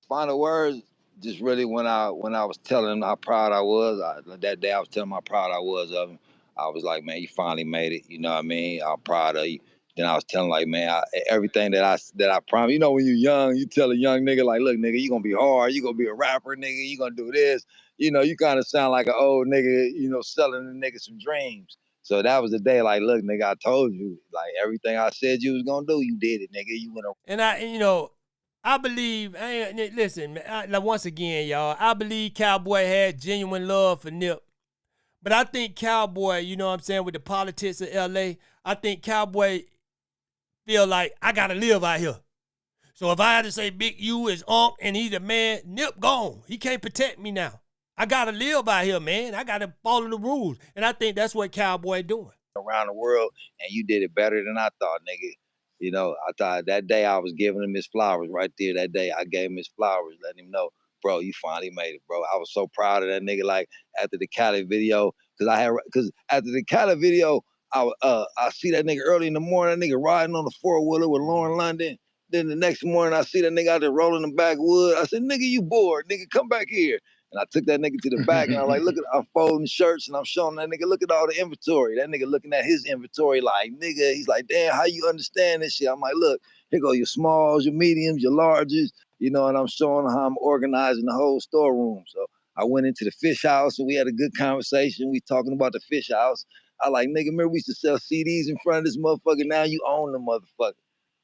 Final words, just really when I was telling him how proud I was, that day I was telling him how proud I was of him. I was like, man, you finally made it. You know what I mean? I'm proud of you. Then I was telling like, man, everything that I promised. You know, when you're young, you tell a young nigga like, look, nigga, you gonna be hard. You gonna be a rapper, nigga. You gonna do this. You know, you kind of sound like an old nigga, you know, selling the nigga some dreams. So that was the day, like, look, nigga, I told you, like, everything I said you was gonna do, you did it, nigga. You went And I believe, listen, once again, y'all, I believe Cowboy had genuine love for Nip. But I think Cowboy, you know what I'm saying, with the politics of L.A., I think Cowboy feel like, I got to live out here. So if I had to say Big U is Unc and he's the man, Nip gone. He can't protect me now. I got to live out here, man. I got to follow the rules. And I think that's what Cowboy doing. Around the world, and you did it better than I thought, nigga. You know, I thought that day I was giving him his flowers right there. That day I gave him his flowers, letting him know, bro, you finally made it, bro. I was so proud of that nigga. Like after the Cali video, because after the Cali video, I see that nigga early in the morning, that nigga riding on the 4-wheeler with Lauren London. Then the next morning I see that nigga out there rolling the backwood. I said, nigga, you bored, nigga, come back here. And I took that nigga to the back and I'm like, look, I'm folding shirts and I'm showing that nigga, look at all the inventory. That nigga looking at his inventory like, nigga, he's like, damn, how you understand this shit? I'm like, look, here go your smalls, your mediums, your larges, you know, and I'm showing how I'm organizing the whole storeroom. So I went into the fish house and we had a good conversation. We talking about the fish house. I like, nigga, remember we used to sell CDs in front of this motherfucker? Now you own the motherfucker.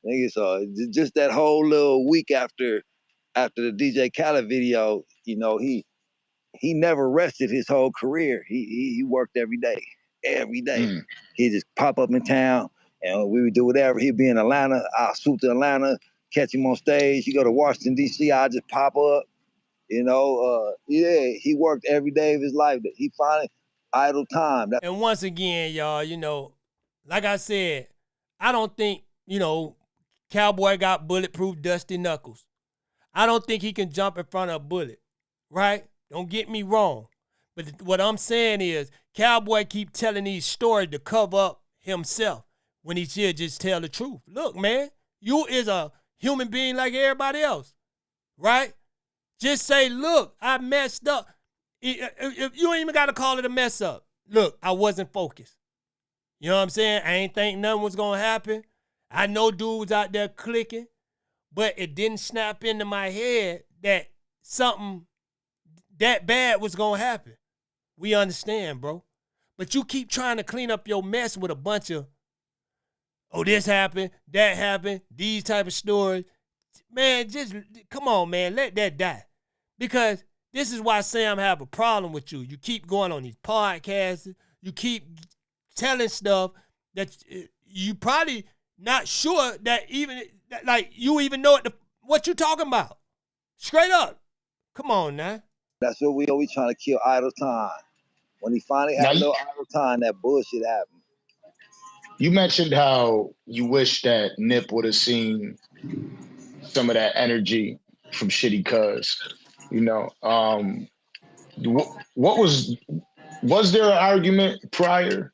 Nigga, so just that whole little week after the DJ Khaled video, you know, he never rested his whole career. He worked every day. Every day. He'd just pop up in town and we would do whatever. He'd be in Atlanta. I'll swoop to Atlanta, catch him on stage. He go to Washington, D.C. I'll just pop up. You know, yeah, he worked every day of his life. He finally idle time. And once again, y'all, you know, like I said, I don't think, you know, Cowboy got bulletproof dusty knuckles. I don't think he can jump in front of a bullet, right? Don't get me wrong. But what I'm saying is Cowboy keep telling these stories to cover up himself when he should just tell the truth. Look, man, you is a human being like everybody else, right? Just say, look, I messed up. If you ain't even got to call it a mess up. Look, I wasn't focused. You know what I'm saying? I ain't think nothing was going to happen. I know dude was out there clicking, but it didn't snap into my head that something that bad was going to happen. We understand, bro. But you keep trying to clean up your mess with a bunch of, oh, this happened, that happened, these type of stories. Man, just, come on, man, let that die. Because this is why Sam have a problem with you. You keep going on these podcasts. You keep telling stuff that you probably not sure that even, like, you even know what you talking about. Straight up. Come on, now. That's what we always trying to kill idle time. When he finally had a little idle time, that bullshit happened. You mentioned how you wish that Nip would have seen some of that energy from Shitty Cuz. You know, what was there an argument prior?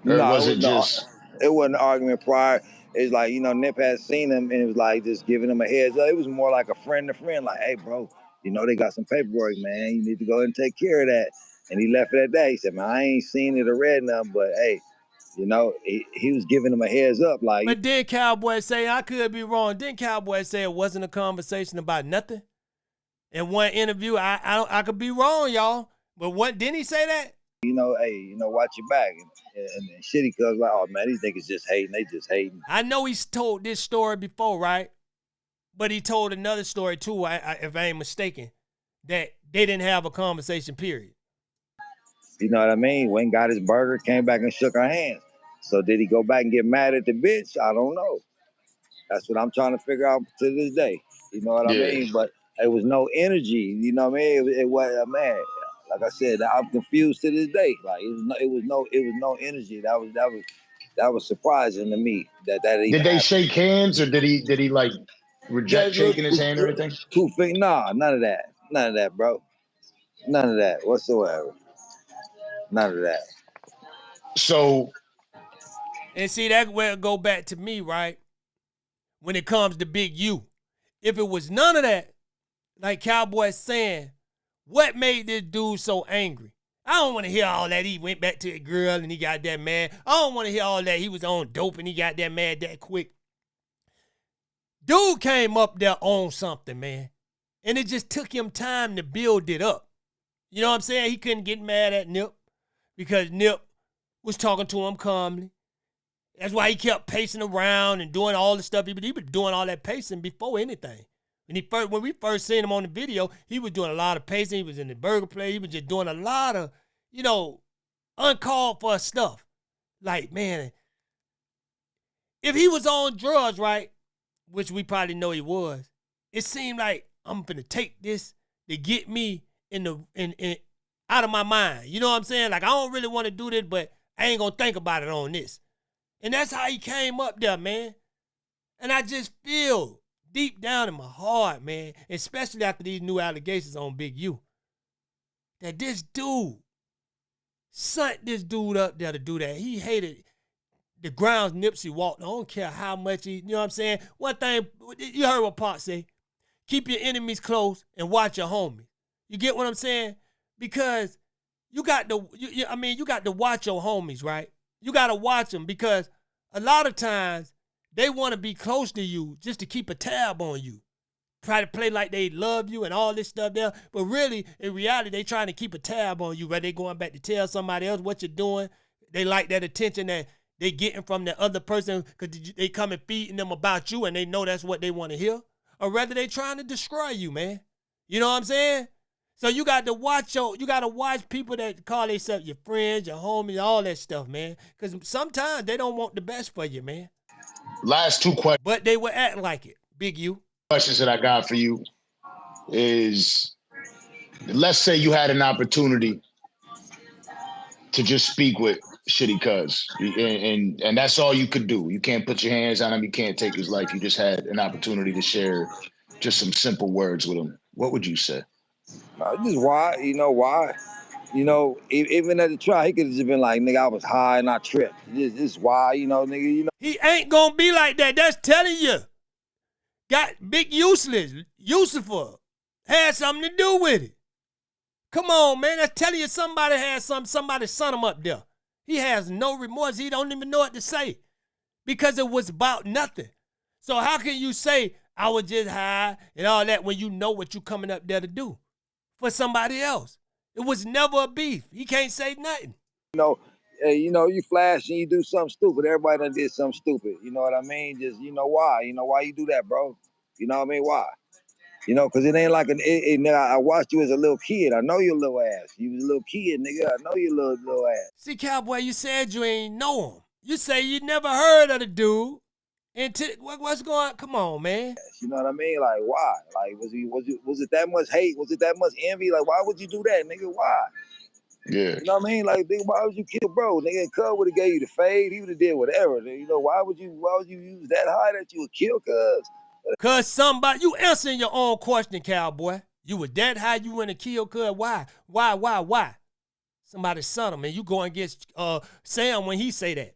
Or No, was it just... It wasn't an argument prior. It's like, you know, Nip had seen him and it was like just giving him a heads up. It was more like a friend to friend, like, hey, bro, you know, they got some paperwork, man. You need to go ahead and take care of that. And he left it at that. He said, man, I ain't seen it or read nothing, but hey, you know, he was giving him a heads up. Like, but did Cowboy say, I could be wrong, didn't Cowboy say it wasn't a conversation about nothing? In one interview, I could be wrong, y'all. But what, didn't he say that? You know, hey, you know, watch your back. And Shitty Cuz like, oh, man, these niggas just hating. They just hating. I know he's told this story before, right? But he told another story, too, if I ain't mistaken, that they didn't have a conversation, period. You know what I mean? Went got his burger, came back and shook her hands. So did he go back and get mad at the bitch? I don't know. That's what I'm trying to figure out to this day. You know what I mean? But it was no energy. You know what I mean? It was, man. Like I said, I'm confused to this day. Like it was no energy. That was surprising to me. That did they shake hands or did he like reject shaking his hand or anything? Nah, none of that. None of that, bro. None of that whatsoever. None of that. So, and see, that will go back to me, right? When it comes to Big U. If it was none of that, like Cowboy saying, what made this dude so angry? I don't want to hear all that he went back to a girl and he got that mad. I don't want to hear all that he was on dope and he got that mad that quick. Dude came up there on something, man. And it just took him time to build it up. You know what I'm saying? He couldn't get mad at Nip because Nip was talking to him calmly. That's why he kept pacing around and doing all the stuff. He was doing all that pacing before anything. When we first seen him on the video, he was doing a lot of pacing. He was in the burger place. He was just doing a lot of, you know, uncalled for stuff. Like, man, if he was on drugs, right, which we probably know he was, it seemed like I'm finna take this to get me out of my mind. You know what I'm saying? Like, I don't really want to do this, but I ain't gonna think about it on this. And that's how he came up there, man. And I just feel deep down in my heart, man, especially after these new allegations on Big U, that this dude sent this dude up there to do that. He hated the grounds Nipsey walked. I don't care how much he, you know what I'm saying? One thing, you heard what Pop say, keep your enemies close and watch your homies. You get what I'm saying? Because you got to watch your homies, right? You got to watch them because a lot of times they want to be close to you just to keep a tab on you. try to play like they love you and all this stuff there. But really, in reality, they trying to keep a tab on you, right? They going back to tell somebody else what you're doing. They like that attention that they getting from the other person because they come and feeding them about you and they know that's what they want to hear. Or rather, they trying to destroy you, man. You know what I'm saying? So you got to watch people that call themselves your friends, your homies, all that stuff, man. Because sometimes they don't want the best for you, man. Last two questions. But they will act like it. Big U. Questions that I got for you is, let's say you had an opportunity to just speak with Shitty Cuz, and that's all you could do. You can't put your hands on him. You can't take his life. You just had an opportunity to share just some simple words with him. What would you say? Just why, why? Even at the trial, he could have just been like, nigga, I was high and I tripped. This why, nigga, He ain't gonna be like that. That's telling you. Got big useless. Useful. Had something to do with it. Come on, man. That's telling you somebody had somebody sent him up there. He has no remorse. He don't even know what to say. Because it was about nothing. So how can you say, I was just high and all that when you know what you coming up there to do for somebody else? It was never a beef. He can't say nothing. You flash and you do something stupid. Everybody done did something stupid. You know what I mean? Just, why? Why you do that, bro? You know what I mean? Why? Because it ain't like nigga, I watched you as a little kid. I know your little ass. You was a little kid, nigga. I know your little ass. See, Cowboy, you said you ain't know him. You say you never heard of the dude. And what's going on? Come on, man. You know what I mean? Like, why? Like, was it that much hate? Was it that much envy? Like, why would you do that, nigga? Why? Yeah. You know what I mean? Like, nigga, why would you kill bro? Nigga, Cuz would have gave you the fade. He would have did whatever. Why would you use that high that you would kill Cuz? Cuz you answering your own question, Cowboy. You were that high, you went to kill Cuz. Why? Somebody son him, and you go against Sam when he say that.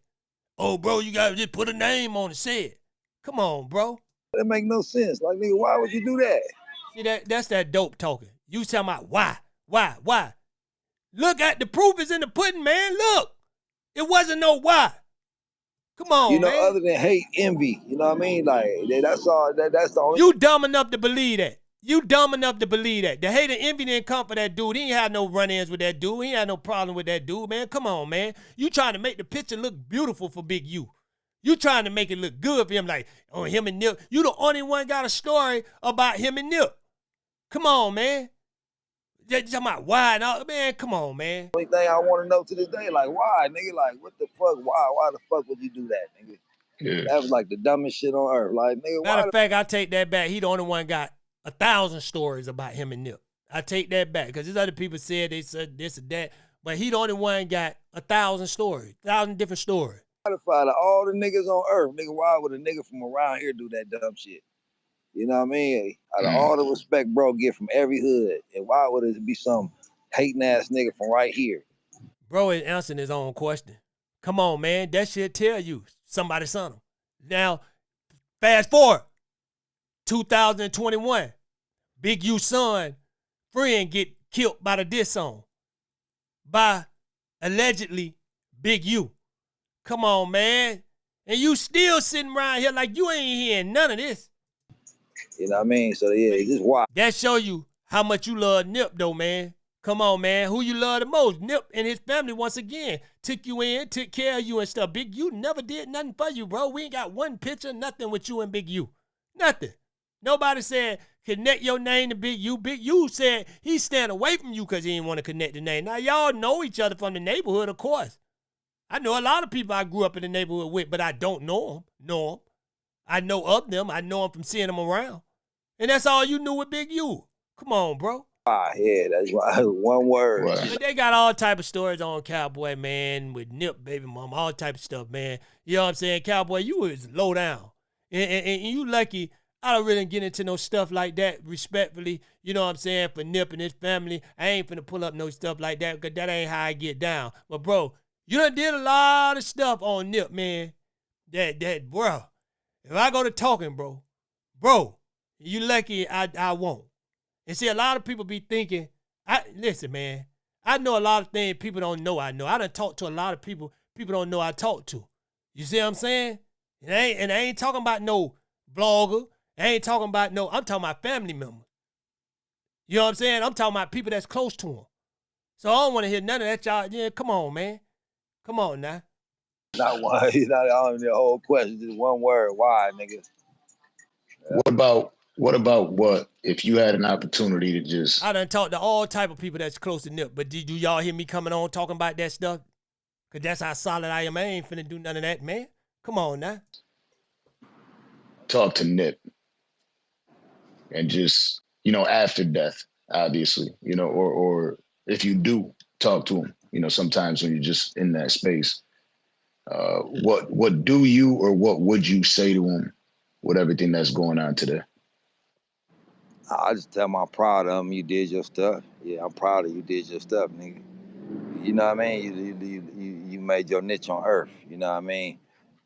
Oh, bro, you gotta just put a name on it, say it. Come on, bro. That make no sense. Like, nigga, why would you do that? See, that's that dope talking. You talking about why? Look at the proof is in the pudding, man. Look. It wasn't no why. Come on, man. Other than hate, envy. You know what I mean? Like, that's all. That's the only. You dumb enough to believe that. The hate and envy didn't come for that dude. He ain't had no run-ins with that dude. He ain't had no problem with that dude, man. Come on, man. You trying to make the picture look beautiful for Big U. You trying to make it look good for him, like, oh, him and Nip. You the only one got a story about him and Nip. Come on, man. You talking about why and all, man, come on, man. Only thing I want to know to this day, like, why, nigga? Like, what the fuck? Why the fuck would you do that, nigga? Yeah. That was like the dumbest shit on earth. Like, nigga, Matter of fact, I take that back. He the only one got 1,000 stories about him and Nip. I take that back because there's other people said they said this or that, but he the only one got 1,000 stories, 1,000 different stories. Out of all the niggas on earth, nigga, why would a nigga from around here do that dumb shit? You know what I mean? Out of all the respect bro get from every hood, and why would it be some hating ass nigga from right here? Bro is answering his own question. Come on, man. That shit tell you somebody son him. Now, fast forward, 2021, Big U son, friend get killed by the diss song by allegedly Big U. Come on, man. And you still sitting around here like you ain't hearing none of this. You know what I mean? So, yeah, it's just why. That show you how much you love Nip, though, man. Come on, man. Who you love the most? Nip and his family, once again, took you in, took care of you and stuff. Big U never did nothing for you, bro. We ain't got one picture, nothing with you and Big U. Nothing. Nobody said connect your name to Big U. Big U said he stand away from you because he didn't want to connect the name. Now, y'all know each other from the neighborhood, of course. I know a lot of people I grew up in the neighborhood with, but I don't know them. I know of them. I know them from seeing them around. And that's all you knew with Big U. Come on, bro. Yeah, that's why. One word. Right. But they got all type of stories on Cowboy, man, with Nip, baby mama, all type of stuff, man. You know what I'm saying? Cowboy, you was low down. And you lucky I don't really get into no stuff like that respectfully. You know what I'm saying? For Nip and his family, I ain't finna pull up no stuff like that because that ain't how I get down. But, bro, you done did a lot of stuff on Nip, man. That, bro, if I go to talking, bro, you lucky I won't. And see, a lot of people be thinking, listen, man, I know a lot of things people don't know I know. I done talked to a lot of people don't know I talk to. You see what I'm saying? And I ain't talking about no blogger. I ain't talking about I'm talking about family members. You know what I'm saying? I'm talking about people that's close to him. So I don't want to hear none of that, y'all. Yeah, come on, man. Come on now. Not one. Not on the whole question. Just one word. Why, nigga? Yeah. What about if you had an opportunity to just... I done talked to all type of people that's close to Nip, but did y'all hear me coming on talking about that stuff? Because that's how solid I am. I ain't finna do none of that, man. Come on now. Talk to Nip. And just, after death, obviously, or if you do talk to him, sometimes when you're just in that space, what do you or what would you say to him with everything that's going on today? I just tell him I'm proud of him. You did your stuff. Yeah, I'm proud of you. Did your stuff, nigga. You know what I mean? You made your niche on earth. You know what I mean?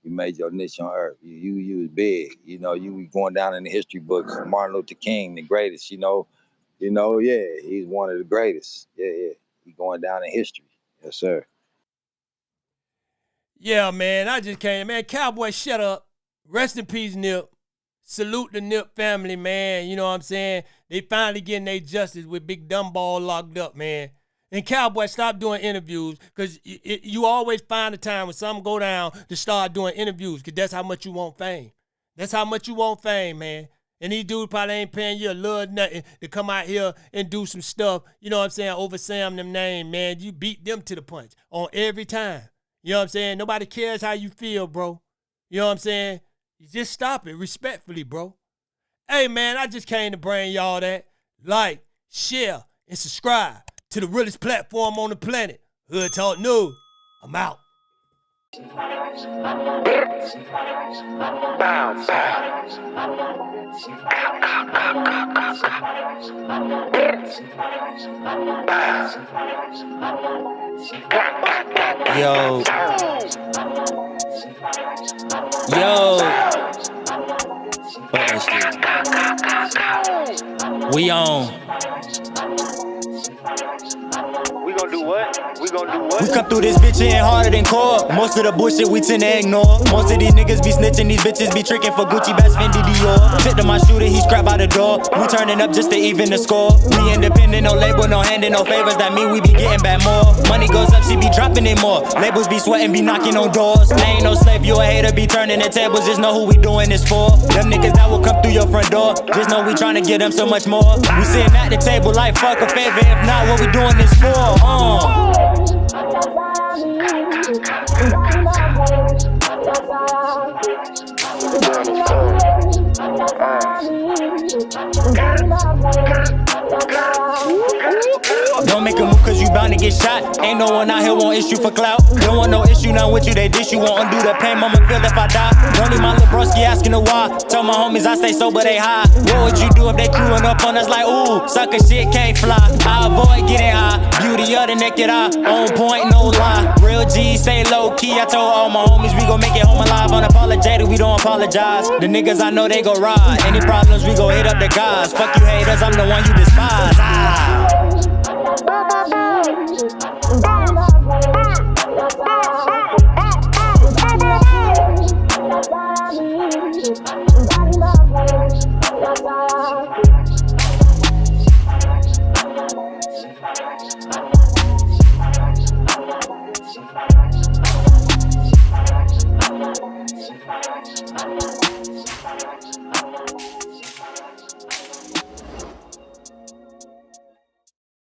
You made your niche on earth. You was big. You was going down in the history books. Martin Luther King, the greatest. Yeah, he's one of the greatest. Yeah. He's going down in history. Yes, sir. Yeah, man. I just came, man. Cowboy, shut up. Rest in peace, Nip. Salute the Nip family, man. You know what I'm saying? They finally getting their justice with Big Dumbball locked up, man. And Cowboy, stop doing interviews, because you always find a time when something go down to start doing interviews, because that's how much you want fame. That's how much you want fame, man. And these dudes probably ain't paying you a little nothing to come out here and do some stuff, you know what I'm saying, over Sam them name, man. You beat them to the punch on every time. You know what I'm saying? Nobody cares how you feel, bro. You know what I'm saying? You just stop it respectfully, bro. Hey, man, I just came to bring y'all that. Like, share, and subscribe to the realest platform on the planet. Hood Talk News. I'm out. Yo. We on. We gon' do what? We come through this bitch hitting harder than core. Most of the bullshit we tend to ignore. Most of these niggas be snitching, these bitches be tricking for Gucci, Bass, Fendi, Dior. Tip to my shooter, he scrap by the door. We turning up just to even the score. We independent, no label, no handing, no favors. That mean we be getting back more. Money goes up, she be dropping it more. Labels be sweating, be knocking on doors. I ain't no slave, you a hater, be turning the tables. Just know who we doing this for. Them niggas that will come through your front door. Just know we tryna get them so much more. We sitting at the table like fuck a favor. If not, what we doing this for? Don't make a move cause you bound to get shot. Ain't no one out here want issue for clout. Don't want no issue now with you, they dish you. Won't undo the pain, mama feel if I die. Don't need my little broski asking the why. Tell my homies I stay sober, they high. What would you do if they crewing up on us like, ooh, sucker shit can't fly. I avoid getting high, beauty of the naked eye. On point, no lie, real G, stay low key. I told all my homies we gon' make it home alive. Unapologetic, we don't apologize. The niggas I know they go ride. Any problems, we go hit up the guys. Fuck you haters, I'm the one you despise.